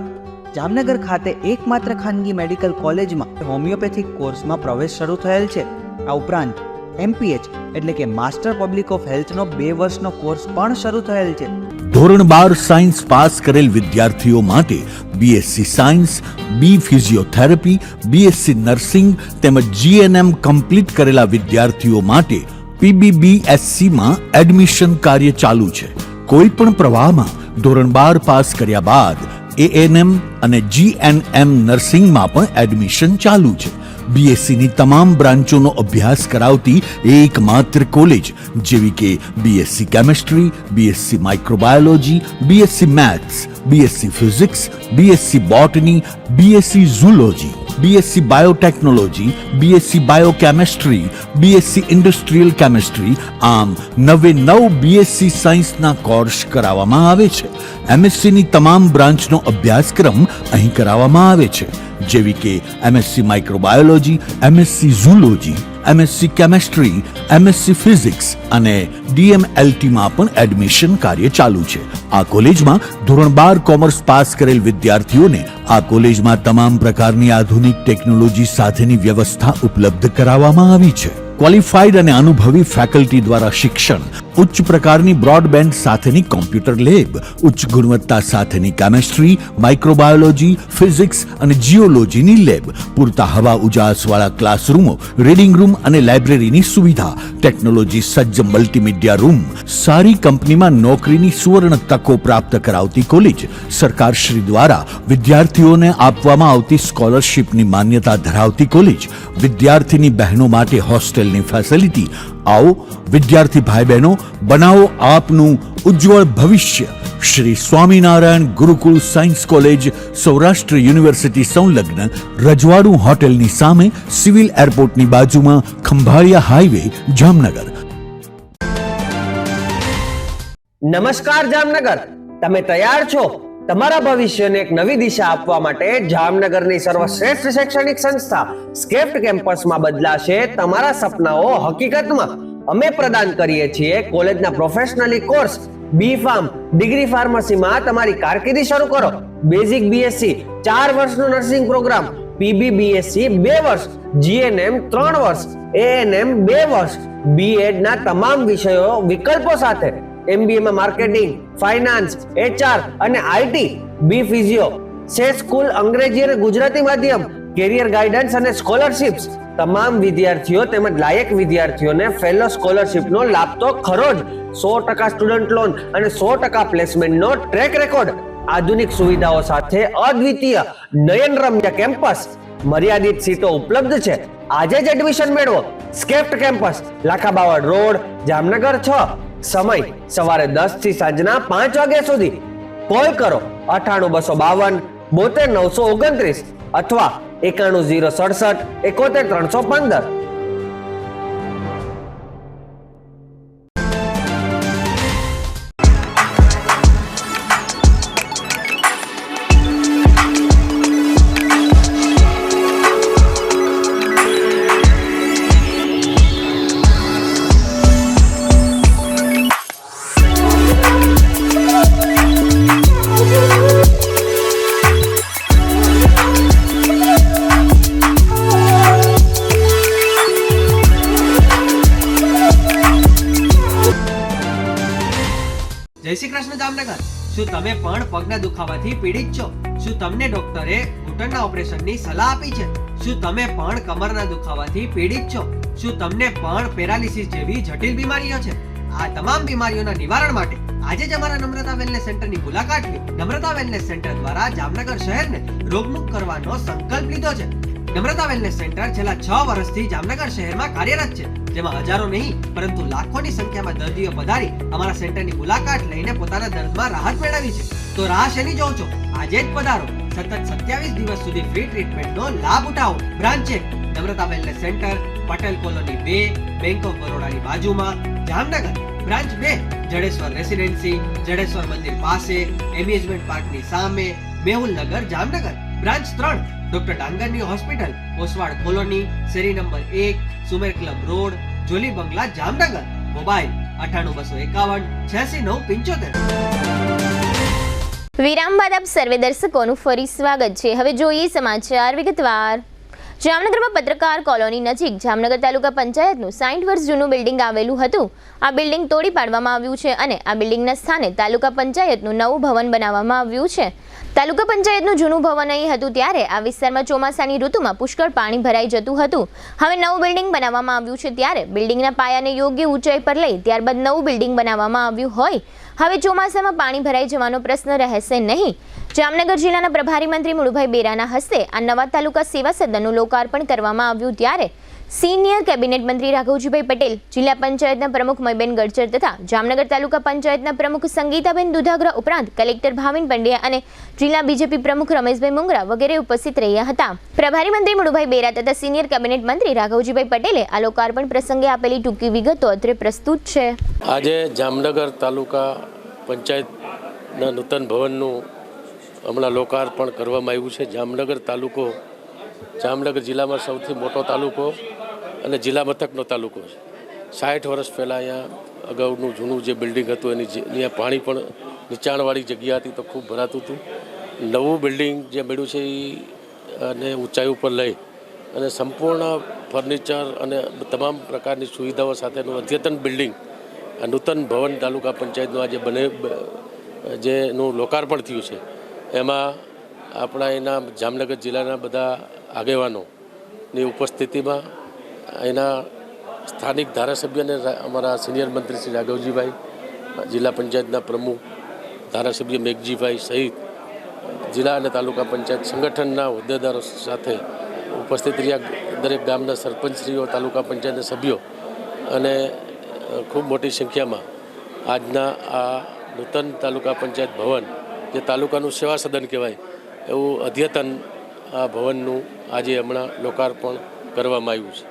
જામનગર ખાતે એકમાત્ર ખાનગી મેડિકલ કોલેજમાં હોમિયોપેથિક કોર્સમાં પ્રવેશ શરૂ થયેલ છે. આ ઉપરાંત MPH એટલે કે માસ્ટર પબ્લિક ઓફ હેલ્થનો 2 વર્ષનો કોર્સ પણ શરૂ થયેલ છે. ધોરણ 12 સાયન્સ પાસ કરેલ વિદ્યાર્થીઓ માટે BSc science, B physiotherapy, BSc nursing તેમજ GNM કમ્પ્લીટ કરેલા વિદ્યાર્થીઓ માટે PBBSc માં એડમિશન કાર્ય ચાલુ છે. કોઈ પણ પ્રવાહમાં ધોરણ 12 પાસ કર્યા બાદ ANM અને GNM નર્સિંગમાં પણ એડમિશન ચાલુ છે. BSc ની તમામ બ્રાન્ચોનો અભ્યાસ કરાવતી એકમાત્ર કોલેજ જેવી કે BSc chemistry, BSc microbiology, BSc maths, BSc physics, BSc બોટની, BSc zoology, BSc biotechnology, BSc બાયોકેમેસ્ટ્રી, BSc industrial chemistry, આમ 9 BSc સાયન્સના કોર્સ કરાવવામાં આવે છે. MSc ની તમામ બ્રાન્ચનો અભ્યાસક્રમ અહીં કરાવવામાં આવે છે જેવી કે MSc microbiology, MSc zoology, MSc chemistry, MSc physics અને DMLT માં પણ એડમિશન કાર્ય ચાલુ છે. આ કોલેજમાં ધોરણ 12 કોમર્સ પાસ કરેલ વિદ્યાર્થીઓને આ કોલેજમાં તમામ પ્રકારની આધુનિક ટેકનોલોજી સાથેની વ્યવસ્થા ઉપલબ્ધ કરાવવામાં આવી છે. ક્વોલિફાઈડ અને અનુભવી ફેકલ્ટી દ્વારા શિક્ષણ, ઉચ્ચ પ્રકારની બ્રોડબેન્ડ સાથેની કોમ્પ્યુટર લેબ, ઉચ્ચ ગુણવત્તા સાથેની કેમેસ્ટ્રી, માઇક્રોબાયોલોજી, ફિઝિક્સ અને જીઓલોજીની લેબ, પૂરતા હવા ઉજાસવાળા ક્લાસરૂમો, રીડિંગ રૂમ અને લાઇબ્રેરીની સુવિધા, ટેકનોલોજી સજ્જ મલ્ટીમીડિયા રૂમ, સારી કંપનીમાં નોકરીની સુવર્ણ તકો પ્રાપ્ત કરાવતી કોલેજ, સરકારશ્રી દ્વારા વિદ્યાર્થીઓને આપવામાં આવતી સ્કોલરશિપની માન્યતા ધરાવતી કોલેજ, વિદ્યાર્થીની બહેનો માટે હોસ્ટેલની ફેસિલિટી. આવો વિદ્યાર્થી ભાઈ બહેનો, બનાવો આપનું ઉજ્જવળ ભવિષ્ય. શ્રી સ્વામિનારાયણ ગુરુકુળ સાયન્સ કોલેજ, સૌરાષ્ટ્ર યુનિવર્સિટી સંલગ્ન, રજવાડું હોટેલની સામે, સિવિલ એરપોર્ટની બાજુમાં, ખંભાળિયા હાઈવે, જામનગર. નમસ્કાર જામનગર, તમે તૈયાર છો તમારા ભવિષ્યને એક નવી દિશા આપવા માટે? જામનગરની સર્વશ્રેષ્ઠ શૈક્ષણિક સંસ્થા સ્કેપ્ટ કેમ્પસમાં બદલાશે તમારા સપનાઓ હકીકતમાં. અમે પ્રદાન કરીએ છીએ કોલેજના પ્રોફેશનલી કોર્સ. બી ફાર્મ, ડિગ્રી ફાર્મસીમાં તમારી કારકિર્દી શરૂ કરો. બેઝિક બીએસસી 4 વર્ષનો નર્સિંગ પ્રોગ્રામ, પીબી બીએસસી 2 વર્ષ, જીએનએમ 3 વર્ષ, એએનએમ 2 વર્ષ, બીએડ ના તમામ વિષયો વિકલ્પો સાથે. MBA માં માર્કેટિંગ, ફાઇનાન્સ, HR અને IT, બી ફિઝિયો, સે સ્કૂલ અંગ્રેજી અને ગુજરાતી માધ્યમ, કેરિયર ગાઈડન્સ અને સ્કોલરશિપ્સ. તમામ વિદ્યાર્થીઓ તેમજ લાયક વિદ્યાર્થીઓને ફેલો સ્કોલરશિપનો લાભ તો ખરો જ. 100% સ્ટુડન્ટ લોન અને 100% પ્લેસમેન્ટનો ટ્રેક રેકોર્ડ. આધુનિક સુવિધાઓ સાથે અદ્વિતીય નયનરમ્ય કેમ્પસ. મર્યાદિત સીટો ઉપલબ્ધ છે. આજે જ એડમિશન મેળવો. સ્કેપ્ટ કેમ્પસ, લાખાબાવડ રોડ, જામનગર 6. સમય સવારે 10 થી સાંજના 5 વાગ્યા સુધી. કોલ કરો 98 252 72 929 અથવા 91 067 71 315. જય શ્રી કૃષ્ણ જામનગર. શું તમે પણ પગના દુખાવાથી પીડિત છો? શું તમને ડોક્ટરે ઘૂંટણના ઓપરેશનની સલાહ આપી છે? શું તમે પણ કમરના દુખાવાથી પીડિત છો? શું તમને પણ પેરાલિસિસ જેવી જટિલ બીમારીઓ છે? આ તમામ બીમારીઓના નિવારણ માટે આજે જ અમારા નમ્રતા વેલનેસ સેન્ટરની મુલાકાત લો. નમ્રતા વેલનેસ સેન્ટર દ્વારા જામનગર શહેરને રોગમુક્ત કરવાનો સંકલ્પ લીધો છે. નમ્રતા વેલનેસ સેન્ટર છેલ્લા 6 વર્ષથી જામનગર શહેરમાં કાર્યરત છે, જેમાં હજારો નહીં પરંતુ લાખોની સંખ્યામાં દર્દીઓ પધારી અમારા સેન્ટરની મુલાકાત લઈને પોતાના દર્દમાં રાહત મેળવી છે. તો રાહ શેની જોવો છો? આજે જ પધારો. સતત 27 દિવસ સુધી ફ્રી ટ્રીટમેન્ટનો લાભ ઉઠાવો. Branch 1 Namrata wellness centre, Patel colony 2, bank of બરોડાની બાજુમાં, જામનગર. બ્રાન્ચ 2 જડેશ્વર રેસિડેન્સી, જડેશ્વર મંદિર પાસે, એમ્યુઝમેન્ટ પાર્કની સામે, મેહુલનગર, જામનગર. બ્રાન્ચ 3 ડોક્ટર ડાંગરની હોસ્પિટલ, ઓસવાડ કોલોની, શેરી number 1, Sumer club road, Jolly બંગલા, જામનગર. મોબાઈલ 98 251 86 975. વિરામ બાદ આપ સર્વે દર્શકોનું ફરી સ્વાગત છે. હવે જોઈએ સમાચાર વિગતવાર. જામનગરમાં પત્રકાર કોલોની નજીક જામનગર તાલુકા પંચાયતનું 60 વર્ષ જૂનું બિલ્ડિંગ આવેલું હતું. આ બિલ્ડિંગ તોડી પાડવામાં આવ્યું છે અને આ બિલ્ડિંગના સ્થાને તાલુકા પંચાયતનું નવું ભવન બનાવવામાં આવ્યું છે. તાલુકા પંચાયતનું જૂનું ભવન અહીં હતું ત્યારે આ વિસ્તારમાં ચોમાસાની ઋતુમાં પુષ્કળ પાણી ભરાઈ જતું હતું. હવે નવું બિલ્ડિંગ બનાવવામાં આવ્યું છે ત્યારે બિલ્ડિંગના પાયાને યોગ્ય ઊંચાઈ પર લઈ ત્યારબાદ નવું બિલ્ડિંગ બનાવવામાં આવ્યું હોય. હવે ચોમાસામાં પાણી ભરાઈ જવાનો પ્રશ્ન રહેશે નહીં. જામનગર જિલ્લાના પ્રભારી મંત્રી મુળુભાઈ બેરાના હસ્તે આ નવા તાલુકા સેવા સદનનું લોકાર્પણ કરવામાં આવ્યું ત્યારે સિનિયર કેબિનેટ મંત્રી રાઘવજીભાઈ પટેલ, જિલ્લા પંચાયતના પ્રમુખ મયબેન ગડચર તથા જામનગર તાલુકા પંચાયતના પ્રમુખ સંગીતાબેન દુધાગ્રા ઉપરાંત કલેક્ટર ભાવિન પંડ્યા અને જિલ્લા બીજેપી પ્રમુખ રમેશભાઈ મુંગરા વગેરે ઉપસ્થિત રહ્યા હતા. પ્રભારી મંત્રી મુળુભાઈ બેરા તથા સિનિયર કેબિનેટ મંત્રી રાઘવજીભાઈ પટેલે આ લોકાર્પણ પ્રસંગે આપેલી ટૂંકી વિગતો અત્રે પ્રસ્તુત છે. આજે જામનગર તાલુકા પંચાયતના નૂતન ભવનનું હમણાં લોકાર્પણ કરવામાં આવ્યું છે. જામનગર તાલુકો જામનગર જિલ્લામાં સૌથી મોટો તાલુકો અને જિલ્લા મથકનો તાલુકો છે. 60 વર્ષ પહેલાં અહીંયા અગાઉનું જૂનું જે બિલ્ડિંગ હતું એની ત્યાં પાણી પણ નીચાણવાળી જગ્યા હતી તો ખૂબ ભરાતું હતું. નવું બિલ્ડિંગ જે મળ્યું છે એ અને ઊંચાઈ ઉપર લઈ અને સંપૂર્ણ ફર્નિચર અને તમામ પ્રકારની સુવિધાઓ સાથેનું અદ્યતન બિલ્ડિંગ આ નૂતન ભવન તાલુકા પંચાયતનું આજે જેનું લોકાર્પણ થયું છે એમાં આપણા એના જામનગર જિલ્લાના બધા આગેવાનોની ઉપસ્થિતિમાં એના સ્થાનિક ધારાસભ્ય અને અમારા સિનિયર મંત્રી શ્રી રાઘવજીભાઈ, જિલ્લા પંચાયતના પ્રમુખ ધારાસભ્ય મેઘજીભાઈ સહિત જિલ્લા અને તાલુકા પંચાયત સંગઠનના હોદ્દેદારો સાથે ઉપસ્થિત રહ્યા, દરેક ગામના સરપંચશ્રીઓ, તાલુકા પંચાયતના સભ્યો અને ખૂબ મોટી સંખ્યામાં આજના આ નૂતન તાલુકા પંચાયત ભવન જે તાલુકાનું સેવા સદન કહેવાય એવું અદ્યતન આ ભવનનું આજે હમણાં લોકાર્પણ કરવામાં આવ્યું છે.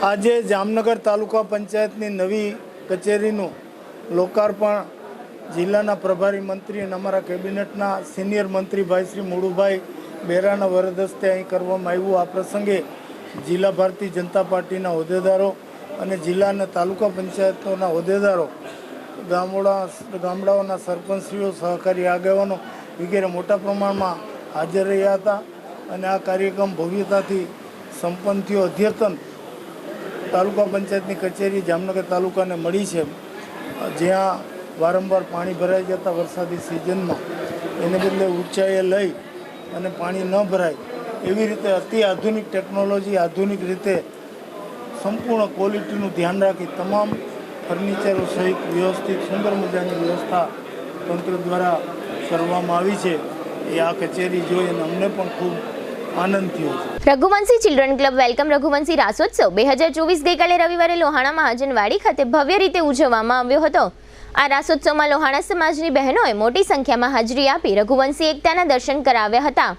આજે જામનગર તાલુકા પંચાયતની નવી કચેરીનું લોકાર્પણ જિલ્લાના પ્રભારી મંત્રી અને અમારા કેબિનેટના સિનિયર મંત્રી ભાઈ શ્રી મુળુભાઈ બેરાના વરદ હસ્તે અહીં કરવામાં આવ્યું. આ પ્રસંગે જિલ્લા ભારતીય જનતા પાર્ટીના હોદ્દેદારો અને જિલ્લા અને તાલુકા પંચાયતોના હોદ્દેદારો, ગામડાઓના સરપંચશ્રીઓ, સહકારી આગેવાનો વગેરે મોટા પ્રમાણમાં હાજર રહ્યા હતા અને આ કાર્યક્રમ ભવ્યતાથી સંપન્ન થયો. અદ્યતન તાલુકા પંચાયતની કચેરી જામનગર તાલુકાને મળી છે, જ્યાં વારંવાર પાણી ભરાઈ જતા વરસાદી સિઝનમાં એને બદલે ઊંચાઈએ લઈ અને પાણી ન ભરાય એવી રીતે અતિ આધુનિક ટેકનોલોજી, આધુનિક રીતે સંપૂર્ણ ક્વોલિટીનું ધ્યાન રાખી તમામ ફર્નિચરો સહિત વ્યવસ્થિત સુંદર મજાની વ્યવસ્થા તંત્ર દ્વારા કરવામાં આવી છે. એ આ કચેરી જોઈ અને અમને પણ ખૂબ આનંદ થયો છે. Raghuvanshi children club welcome Raghuvanshi Rasotsav 2024 ગઈકાલે રવિવારે લોહાણા મહાજનવાડી ખાતે ભવ્ય રીતે ઉજવવામાં આવ્યો હતો. આ રાસોત્સવમાં લોહાણા સમાજની બહેનોએ મોટી સંખ્યામાં હાજરી આપી રઘુવંશી એકતાના દર્શન કરાવ્યા હતા.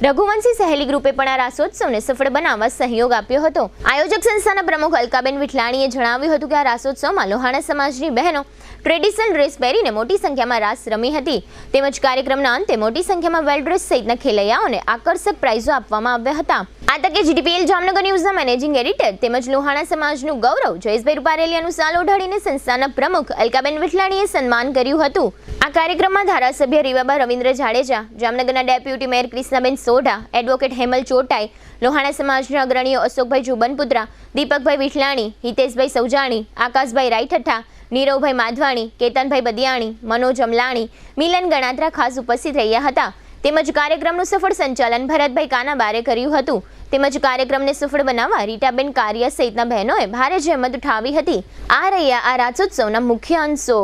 રઘુવંશી સહેલી ગ્રુપે પણ આ રાસોત્સવને સફળ બનાવવા સહયોગ આપ્યો હતો. આયોજક સંસ્થાના પ્રમુખ અલકાબેન વિઠલાણીએ જણાવ્યું હતું કે આ રાસોત્સવમાં લોહાણા સમાજની બહેનો ટ્રેડિશનલ ડ્રેસ પહેરીને મોટી સંખ્યામાં રાસ રમી હતી. તેમજ કાર્યક્રમના અંતે મોટી સંખ્યામાં વેલ ડ્રેસ સહિતના ખેલૈયાઓને આકર્ષક પ્રાઇઝો આપવામાં આવ્યા હતા. આ તકે જીડીપીએલ જામનગર ન્યૂઝના મેનેજિંગ એડિટર તેમજ લોહાણા સમાજનું ગૌરવ જયેશભાઈ રૂપારેલિયાનું સાલ ઓઢાડીને સંસ્થાના પ્રમુખ અલકાબેન વિઠલાણીએ સન્માન કર્યું હતું. આ કાર્યક્રમમાં ધારાસભ્ય રીવાબા રવિન્દ્ર જાડેજા, જામનગરના deputy mayor Krishnaben Sodha, advocate Hemal Chotai, Lohana સમાજના અગ્રણીઓ અશોકભાઈ જુબનપુત્રા, દીપકભાઈ વિઠલાણી, હિતેશભાઈ સૌજાણી, આકાશભાઈ રાયઠઠા, નીરવભાઈ માધવાણી, કેતનભાઈ બદિયાણી, મનોજ અમલાણી, મિલન ગણાત્રા ખાસ ઉપસ્થિત રહ્યા હતા. તેમજ કાર્યક્રમનું સફળ સંચાલન ભરતભાઈ કાનાબારે કર્યું હતું. તેમજ કાર્યક્રમને સફળ બનાવવા રીટાબેન કારિયા સહિતના બહેનોએ ભારે જહેમત ઉઠાવી હતી. આ રહ્યા આ રાસોત્સવના મુખ્ય અંશો.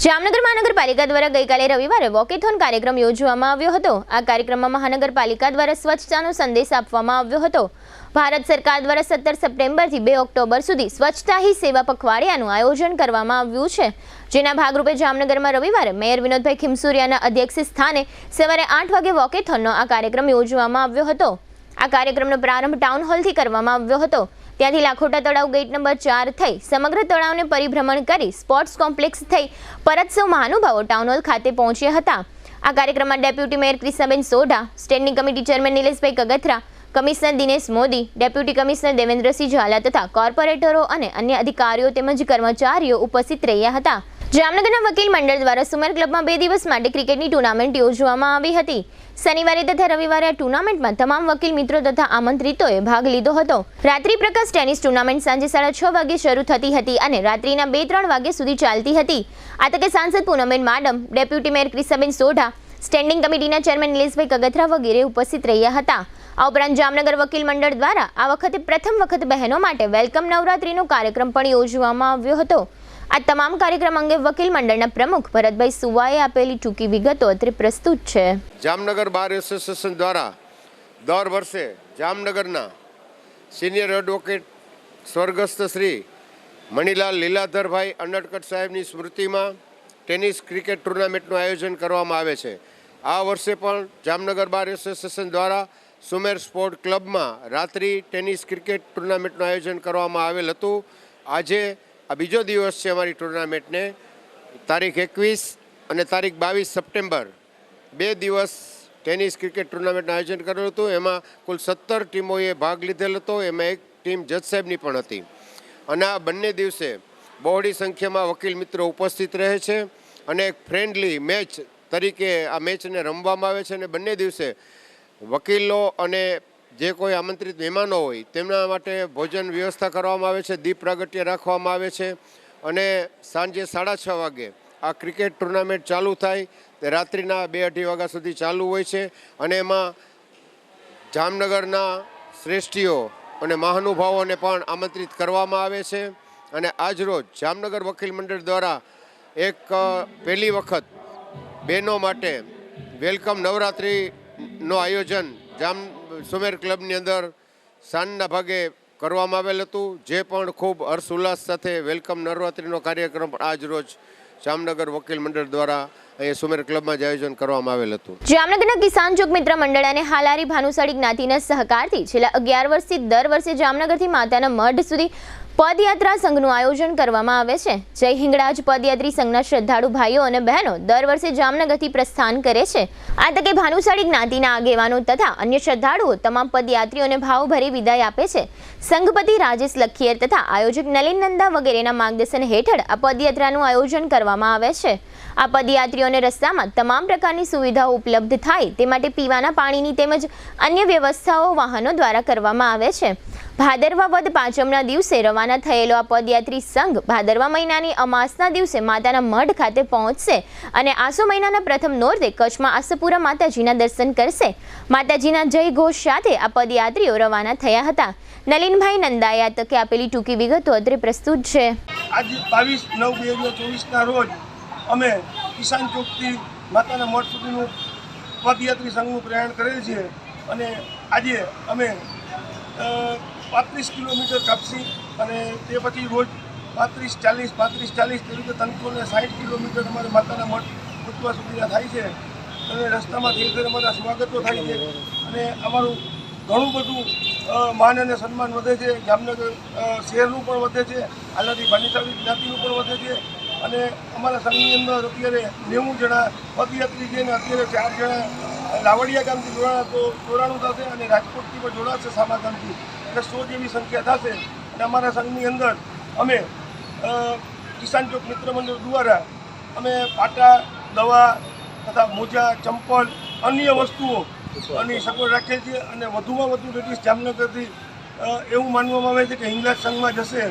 જામનગર મહાનગરપાલિકા દ્વારા ગઈકાલે રવિવારે વોકેથોન કાર્યક્રમ યોજવામાં આવ્યો હતો. આ કાર્યક્રમમાં મહાનગરપાલિકા દ્વારા સ્વચ્છતાનો સંદેશ આપવામાં આવ્યો હતો. ભારત સરકાર દ્વારા 17 સપ્ટેમ્બરથી 2 ઓક્ટોબર સુધી સ્વચ્છતા હી સેવા પખવાડિયાનું આયોજન કરવામાં આવ્યું છે. જેના ભાગરૂપે જામનગરમાં રવિવારે મેયર વિનોદભાઈ ખીમસુરિયાના અધ્યક્ષ સ્થાને સવારે 8 વાગે વોકેથોનનો આ કાર્યક્રમ યોજવામાં આવ્યો હતો. આ કાર્યક્રમનો પ્રારંભ ટાઉન હોલથી કરવામાં આવ્યો હતો. ત્યાંથી લાખોટા તળાવ ગેટ નંબર 4 થઈ સમગ્ર તળાવને પરિભ્રમણ કરી સ્પોર્ટ્સ કોમ્પ્લેક્સ થઈ પરત સૌ મહાનુભાવો ટાઉન હોલ ખાતે પહોંચ્યા હતા. આ કાર્યક્રમમાં deputy mayor Krishnaben Sodha, standing committee chairman Nileshbhai Kagathara, commissioner Dinesh Modi, deputy commissioner Devendrasinh Jhala તથા કોર્પોરેટરો અને અન્ય અધિકારીઓ તેમજ કર્મચારીઓ ઉપસ્થિત રહ્યા હતા. જામનગરના વકીલ મંડળ દ્વારા સુમેર ક્લબમાં 2 દિવસ માટે ક્રિકેટની ટુર્નામેન્ટ યોજવામાં આવી હતી. શનિવારે તથા રવિવારે આ ટુર્નામેન્ટમાં તમામ વકીલ મિત્રો તથા આમંત્રિતોએ ભાગ લીધો હતો. રાત્રિ પ્રકાશ ટેનિસ ટુર્નામેન્ટ સાંજે 6:30 વાગે શરૂ થતી હતી અને રાત્રિના 2-3 વાગ્યા સુધી ચાલતી હતી. આ તકે સાંસદ Poonamben Madam, deputy mayor Krishnaben Sodha, standing કમિટીના ચેરમેન નિલેશભાઈ કગથરા વગેરે ઉપસ્થિત રહ્યા હતા. આ ઉપરાંત જામનગર વકીલ મંડળ દ્વારા આ વખતે પ્રથમ વખત બહેનો માટે વેલકમ નવરાત્રીનો કાર્યક્રમ પણ યોજવામાં આવ્યો હતો. આ તમામ કાર્યક્રમ અંગે વકીલ મંડળના પ્રમુખ ભરતભાઈ સુવાએ આપેલી ટૂંકી વિગતો અત્રે પ્રસ્તુત છે. જામનગર બાર એસોસિએશન દ્વારા દર વર્ષે જામનગરના સિનિયર એડવોકેટ સ્વર્ગસ્થ શ્રી મણિલાલ લીલાધરભાઈ અનડકટ સાહેબની સ્મૃતિમાં ટેનિસ ક્રિકેટ ટુર્નામેન્ટનું આયોજન કરવામાં આવે છે. આ વર્ષે પણ જામનગર બાર એસોસિએશન દ્વારા સુમેર સ્પોર્ટ ક્લબમાં રાત્રિ ટેનિસ ક્રિકેટ ટુર્નામેન્ટનું આયોજન કરવામાં આવેલ હતું. આજે આ બીજો દિવસ છે અમારી ટુર્નામેન્ટને. તારીખ 21 અને તારીખ 22 સપ્ટેમ્બર 2 દિવસ ટેનિસ ક્રિકેટ ટુર્નામેન્ટનું આયોજન કરેલું હતું. એમાં કુલ 17 ટીમોએ ભાગ લીધેલ હતો. એમાં એક ટીમ જજ સાહેબની પણ હતી. અને આ બંને દિવસે બહોળી સંખ્યામાં વકીલ મિત્રો ઉપસ્થિત રહે છે અને એક ફ્રેન્ડલી મેચ તરીકે આ મેચને રમવામાં આવે છે. અને બંને દિવસે વકીલો અને જે કોઈ આમંત્રિત મહેમાનો હોય તેમના માટે ભોજન વ્યવસ્થા કરવામાં આવે છે, દીપ પ્રાગટ્ય રાખવામાં આવે છે અને સાંજે 6:30 વાગે આ ક્રિકેટ ટુર્નામેન્ટ ચાલુ થાય તે રાત્રિના 2-2:30 વાગ્યા સુધી ચાલુ હોય છે. અને એમાં જામનગરના શ્રેષ્ઠીઓ અને મહાનુભાવોને પણ આમંત્રિત કરવામાં આવે છે. અને આજરોજ જામનગર વકીલ મંડળ દ્વારા એક પહેલી વખત બહેનો માટે વેલકમ નવરાત્રિનું આયોજન સુમેર ક્લબની અંદર સાંજના ભાગે કરવામાં આવેલ હતું, જે પણ ખૂબ હર્ષ ઉલ્લાસ સાથે વેલકમ નવરાત્રિનો કાર્યક્રમ આજરોજ જામનગર વકીલ મંડળ દ્વારા અહીં સુમેર ક્લબમાં જ આયોજન કરવામાં આવેલ હતું. જામનગરના કિસાન ચોક મિત્ર મંડળ અને હાલારી ભાનુશાળી જ્ઞાતિના સહકારથી છેલ્લા 11 વર્ષથી દર વર્ષે જામનગરથી માતાના મઢ સુધી પદયાત્રા સંઘનું આયોજન કરવામાં આવે છે. જય હિંગળાજ પદયાત્રી સંઘના શ્રદ્ધાળુ ભાઈઓ અને બહેનો દર વર્ષે જામનગરથી પ્રસ્થાન કરે છે. આ તકે ભાનુશાળી જ્ઞાતિના આગેવાનો તથા અન્ય શ્રદ્ધાળુઓ તમામ પદયાત્રીઓને ભાવભરી વિદાય આપે છે. સંઘપતિ રાજેશ લખીયર તથા આયોજક નલિન નંદા વગેરેના માર્ગદર્શન હેઠળ આ પદયાત્રાનું આયોજન કરવામાં આવે છે. આ પદયાત્રીઓને રસ્તામાં તમામ પ્રકારની સુવિધાઓ ઉપલબ્ધ થાય તે માટે પીવાના પાણીની તેમજ અન્ય વ્યવસ્થાઓ વાહનો દ્વારા કરવામાં આવે છે. ભાદરવા વદ પાંચમના દિવસે રવાના થયેલો આ પદયાત્રી સંઘ ભાદરવા મહિનાની અમાસના દિવસે માતાના મઢ ખાતે પહોંચશે અને આસો મહિનાના પ્રથમ નોરતે કચ્છમાં આશાપુરા માતાજીના દર્શન કરશે. માતાજીના જય ઘોષ સાથે આ પદયાત્રીઓ રવાના થયા હતા. નલિનભાઈ નંદાએ આ તકે આપેલી ટૂંકી વિગતો અત્રે પ્રસ્તુત છે. આજે 22/9/2024ના રોજ અમે કિસાન ચોકથી માતાના મઢ સુધીનું પદયાત્રી સંઘનું પ્રયાણ કરેલ છે. અને આજે અમે 35 કિલોમીટર કાપસી અને તે પછી રોજ 35-40 તેવી રીતે 360 કિલોમીટર અમારે માતાના મઢ પહોંચવા સુધીના થાય છે. અને રસ્તામાં ધીરે ધીરે અમારા સ્વાગતો થાય છે અને અમારું ઘણું બધું માન અને સન્માન વધે છે. જામનગર શહેરનું પણ વધે છે, હાલારી ભાનુશાળી જ્ઞાતિનું પણ વધે છે. અને અમારા સંઘની અંદર અત્યારે 90 જણા પદયાત્રી છે અને અત્યારે 4 જણા લાવડિયા ગામથી જોડાણું થશે અને રાજકોટથી પણ જોડાશે સામા ગામથી, એટલે 100 જેવી સંખ્યા થશે. અને અમારા સંઘની અંદર અમે કિસાન ચોક મિત્ર મંડળ દ્વારા અમે પાટા, દવા તથા મોજા, ચંપલ, અન્ય વસ્તુઓ અને સગવડ રાખેલ છે. અને વધુમાં વધુ લેડીઝ જામનગરથી એવું માનવામાં આવે છે કે હિંગળાજ સંઘમાં જશે.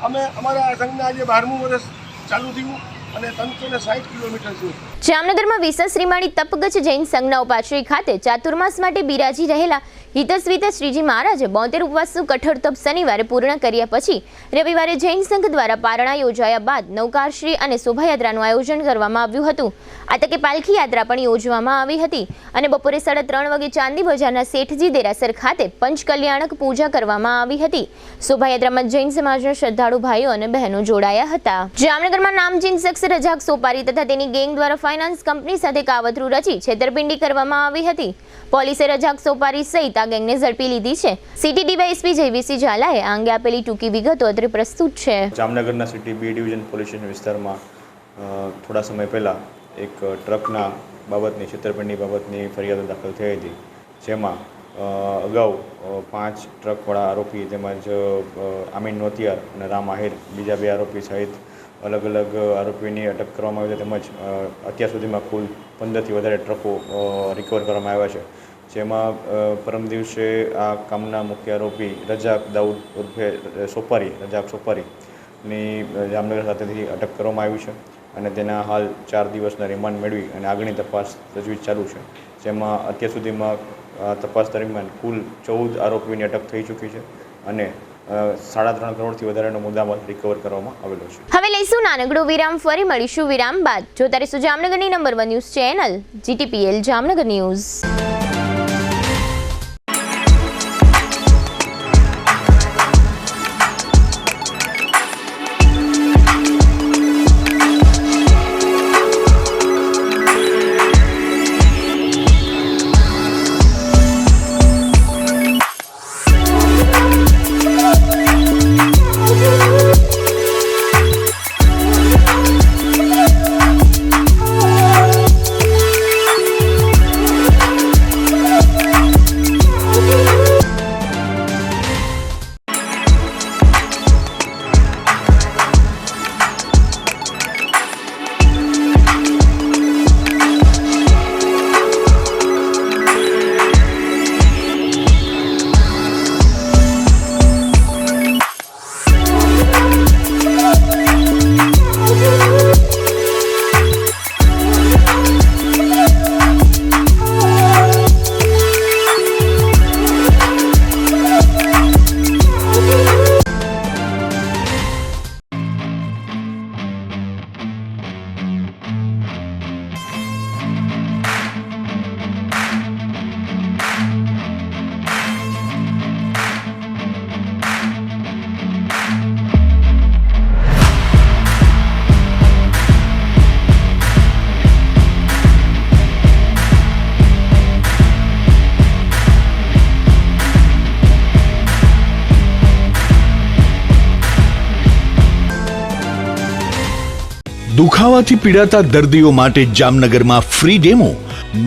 અમે અમારા સંઘના આજે 12મું વર્ષ ચાલુ થયું અને 360 કિલોમીટર છે. જામનગરમાં વિશેષ શ્રીમાળી તપગચ્છ જૈન સંઘના ઉપાશ્રય ખાતે ચાતુર્માસ માટે બિરાજી રહેલા હિતસ્વીત શ્રીજી મહારાજે 72 ઉપવાસનું કઠોર તપ શનિવારે પૂર્ણ કર્યા પછી રવિવારે જૈન સંઘ દ્વારા પારણા યોજાયા બાદ નૌકાશ્રી અને શોભાયાત્રાનું આયોજન કરવામાં આવ્યું હતું. આ તકે પાલખી યાત્રા પણ યોજવામાં આવી હતી અને બપોરે 3:30 વાગે ચાંદી બજારના શેઠજી દેરાસર ખાતે પંચકલ્યાણક પૂજા કરવામાં આવી હતી. શોભાયાત્રામાં જૈન સમાજના શ્રદ્ધાળુ ભાઈઓ અને બહેનો જોડાયા હતા. જામનગરમાં નામચીન શખ્સ રજાક સોપારી તથા તેની ગેંગ દ્વારા ફાઇનાન્સ કંપની સાથે કાવતરું રચી છેતરપિંડી કરવામાં આવી હતી. પોલીસે રજાક સોપારી સહિત આ ગેંગને ઝડપી લીધી છે. સિટી ડીવાયએસપી જયવીસી ઝાલાએ આ અંગે આપેલી ટૂંકી વિગતો અત્રે પ્રસ્તુત છે. જામનગરના city B division police station વિસ્તારમાં થોડા સમય પહેલાં એક ટ્રકના બાબતની છેતરપિંડી બાબતની ફરિયાદ દાખલ થઈ હતી, જેમાં અગાઉ 5 ટ્રકવાળા આરોપી તેમજ આમીન નોતિયાર અને રામ આહિર બીજા 2 આરોપી સહિત અલગ અલગ આરોપીની અટક કરવામાં આવી છે. તેમજ અત્યાર સુધીમાં કુલ 15થી વધારે ટ્રકો રિકવર કરવામાં આવ્યા છે, જેમાં પરમ દિવસે આ કામના મુખ્ય આરોપી રજાક દાઉદ ઉર્ફે રજાક સોપારી ની જામનગર ખાતેથી અટક કરવામાં આવ્યું છે અને તેના હાલ 4 દિવસના રિમાન્ડ મેળવી અને આગળની તપાસ તજવીજ ચાલુ છે, જેમાં અત્યાર સુધીમાં તપાસ દરમિયાન કુલ 14 આરોપીઓની અટક થઈ ચૂકી છે અને 3.5 કરોડથી વધારેનો મુદ્દામાલ રિકવર કરવામાં આવેલો છે. હવે લઈશું નાનકડો વિરામ, ફરી મળીશું વિરામ બાદ. જોતા રહીશું જામનગરની number 1 news channel GTPL Jamnagar news. દુખાવાથી પીડાતા દર્દીઓ માટે જામનગરમાં free demo.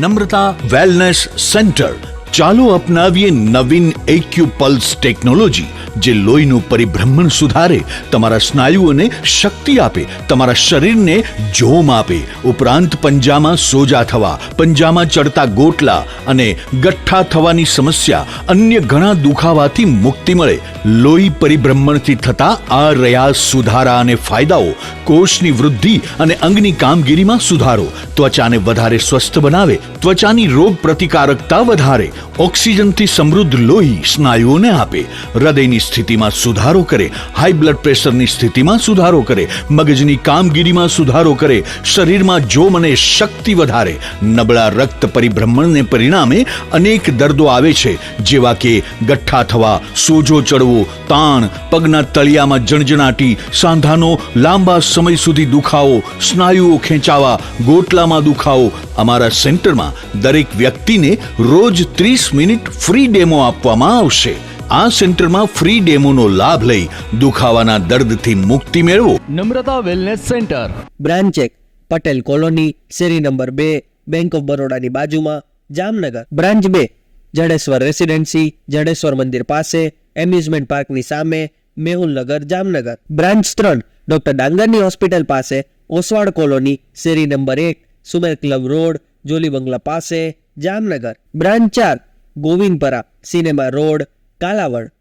Namrata wellness centre. ચાલો અપનાવીએ નવીન એક્યુ પલ્સ ટેકનોલોજી, જે લોહીનું પરિભ્રમણ સુધારે, તમારા સ્નાયુઓને શક્તિ આપે, તમારા શરીરને જોમ આપે. ઉપરાંત પંજામાં સોજા થવા, પંજામાં ચડતા ગોટલા અને ગઠ્ઠા થવાની સમસ્યા, અન્ય ઘણા દુખાવાથી મુક્તિ મળે. લોહી પરિભ્રમણથી થતા આ રહ્યા સુધારા અને ફાયદાઓ. કોષની વૃદ્ધિ અને અંગની કામગીરીમાં સુધારો, ત્વચાને વધારે સ્વસ્થ બનાવે, ત્વચાની રોગ પ્રતિકારકતા વધારે, ઓક્સિજનથી સમૃદ્ધ લોહી સ્નાયુઓને આપે, હૃદયની સ્થિતિમાં સુધારો કરે, હાઈ બ્લડ પ્રેશરની સ્થિતિમાં સુધારો કરે, મગજની કામગીરીમાં સુધારો કરે, શરીરમાં જોમ અને શક્તિ વધારે. નબળા રક્ત પરિભ્રમણને પરિણામે અનેક દર્દો આવે છે, જેવા કે ગઠ્ઠા થવા, સોજો ચડવો, તાણ, પગના તળિયામાં જણજણાટી, સાંધાનો લાંબા સમય સુધી દુખાવો, સ્નાયુઓ ખેંચાવા, ગોટલામાં દુખાવો. અમારા સેન્ટરમાં દરેક વ્યક્તિને રોજ 30 મિનિટ ફ્રી ડેમો આપવામાં આવશે. આ સેન્ટરમાં ફ્રી ડેમોનો લાભ લઈ દુખાવાના દર્દથી મુક્તિ મેળવો. Namrata wellness centre, branch 1 Patel colony, શેરી નંબર 2, બેંક ઓફ બરોડાની બાજુમાં, જામનગર. બ્રાન્ચ 2 જડેશ્વર રેસિડેન્સી, જડેશ્વર મંદિર પાસે, એમ્યુઝમેન્ટ પાર્કની સામે, મેહુલનગર, જામનગર. બ્રાન્ચ 3 ડોક્ટર ડાંગરની હોસ્પિટલ પાસે, ઓસવાડ કોલોની, શેરી number 1, Sumer club road, Jolly બંગલા પાસે, Jamnagar. Branch 4 Govindpara, cinema road, Kalavad.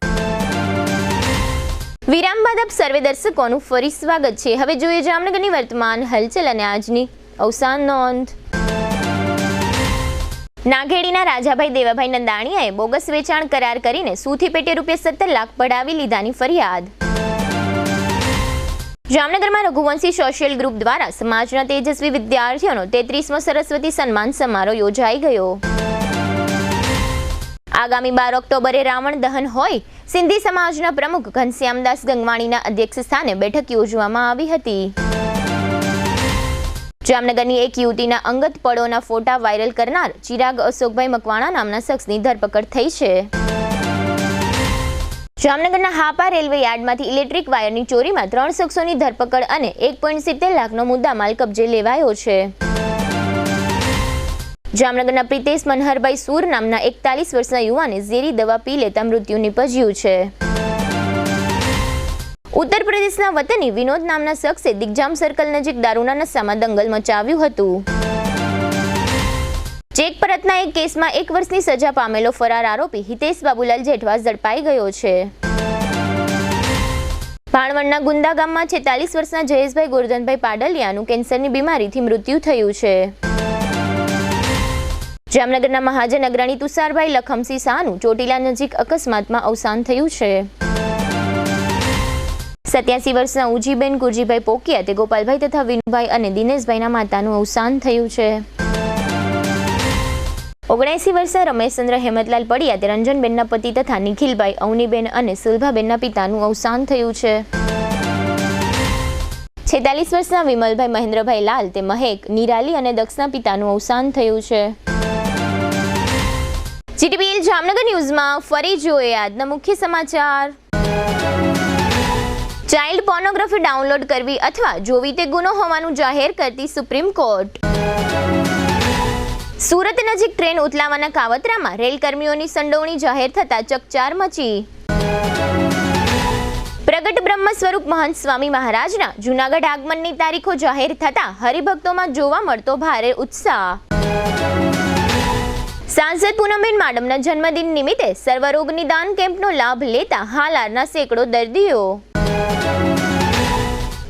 વિરામ બાદ આપ સર્વે દર્શકોનું ફરી સ્વાગત છે. હવે જોઈએ જામનગરની વર્તમાન હલચલ અને આજની અવસાન નોંધ. નાઘેડીના રાજાભાઈ દેવાભાઈ નંદાણીયાએ બોગસ વેચાણ કરાર કરીને સૂથી પેટે ₹17 લાખ પડાવી લીધાની ફરિયાદ. જામનગરમાં રઘુવંશી સોશિયલ ગ્રુપ દ્વારા સમાજના તેજસ્વી વિદ્યાર્થીઓનો 33મો સરસ્વતી સન્માન સમારોહ યોજાઈ ગયો. આગામી 12 ઓક્ટોબરે રાવણ દહન હોય, સિંધી સમાજના પ્રમુખ ઘનશ્યામદાસ ગંગવાણીના અધ્યક્ષ સ્થાને બેઠક યોજવામાં આવી હતી. જામનગરની એક યુવતીના અંગત પળોના ફોટા વાયરલ કરનાર ચિરાગ અશોકભાઈ મકવાણા નામના શખ્સની ધરપકડ થઈ છે. જામનગરના હાપા રેલવે યાર્ડમાંથી ઇલેક્ટ્રિક વાયરની ચોરીમાં 3 શખ્સોની ધરપકડ અને 1.70 લાખનો મુદ્દામાલ કબજે લેવાયો છે. જામનગરના પ્રિતેશ મનહરભાઈ સૂર નામના 41 વર્ષના યુવાને ઝેરી દવા પી લેતા મૃત્યુ નિપજ્યું છે. ઉત્તર પ્રદેશના વતની વિનોદ નામના શખ્સે દિગ્જામ સર્કલ નજીક દારૂના નશામાં દંગલ મચાવ્યું હતું. ચેક પરતના એક કેસમાં 1 વર્ષની સજા પામેલો ફરાર આરોપી હિતેશ બાબુલાલ જેઠવા ઝડપાઈ ગયો છે. ભાણવડના ગુંદા ગામમાં 46 વર્ષના જયેશભાઈ ગોરધનભાઈ પાડલિયાનું કેન્સરની બીમારીથી મૃત્યુ થયું છે. જામનગરના મહાજન અગ્રણી તુષારભાઈ લખમસિંહ શાહનું ચોટીલા નજીક અકસ્માતમાં અવસાન થયું છે. 87 વર્ષના ઉજીબેન કુરજીભાઈ પોકિયા તે ગોપાલભાઈ તથા વિનુભાઈ અને દિનેશભાઈના માતાનું અવસાન થયું છે. 79 વર્ષના રમેશચંદ્ર હેમતલાલ પડિયા તે રંજનબેનના પતિ તથા નિખિલભાઈ અવનીબેન અને સુલભાબેનના પિતાનું અવસાન થયું છે. 46 વર્ષના વિમલભાઈ મહેન્દ્રભાઈ લાલ તે મહેક નિરાલી અને દક્ષના પિતાનું અવસાન થયું છે. જીટીપીએલ જામનગર ન્યૂઝમાં ફરી જોઈએ આજના મુખ્ય સમાચાર. ચાઇલ્ડ પોર્નોગ્રાફી ડાઉનલોડ કરવી અથવા જોવી તે ગુનો હોવાનું જાહેર કરતી સુપ્રીમ કોર્ટ. સુરત નજીક ટ્રેન ઉથલાવાના કાવતરામાં રેલ કર્મીઓની સંડોવણી જાહેર થતા ચકચાર મચી. પ્રગટ બ્રહ્મ સ્વરૂપ મહંત સ્વામી મહારાજના જૂનાગઢ આગમનની તારીખો જાહેર થતા હરિભક્તોમાં જોવા મળતો ભારે ઉત્સાહ. સાંસદ પૂનમબેન માડમના જન્મદિન નિમિત્તે સર્વરોગ નિદાન કેમ્પનો લાભ લેતા હાલારના સેંકડો દર્દીઓ.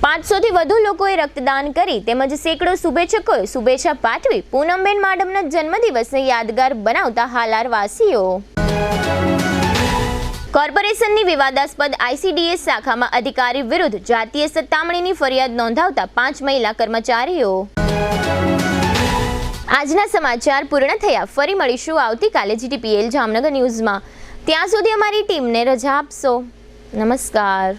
500 થી વધુ લોકોએ રક્તદાન કરી તેમજ સેંકડો શુભેચ્છકોએ શુભેચ્છા પાઠવી પૂનમબેન માડમના જન્મદિવસને યાદગાર બનાવતા હાલાર વાસીઓ. કોર્પોરેશનની વિવાદાસ્પદ ICDS શાખામાં અધિકારી વિરુદ્ધ જાતીય સતામણીની ફરિયાદ નોંધાવતા 5 મહિલા કર્મચારીઓ. આજના સમાચાર પૂર્ણ થયા. ફરી મળીશું આવતીકાલે જીટીપીએલ જામનગર ન્યૂઝમાં. ત્યાં સુધી અમારી ટીમને રજા આપશો. નમસ્કાર.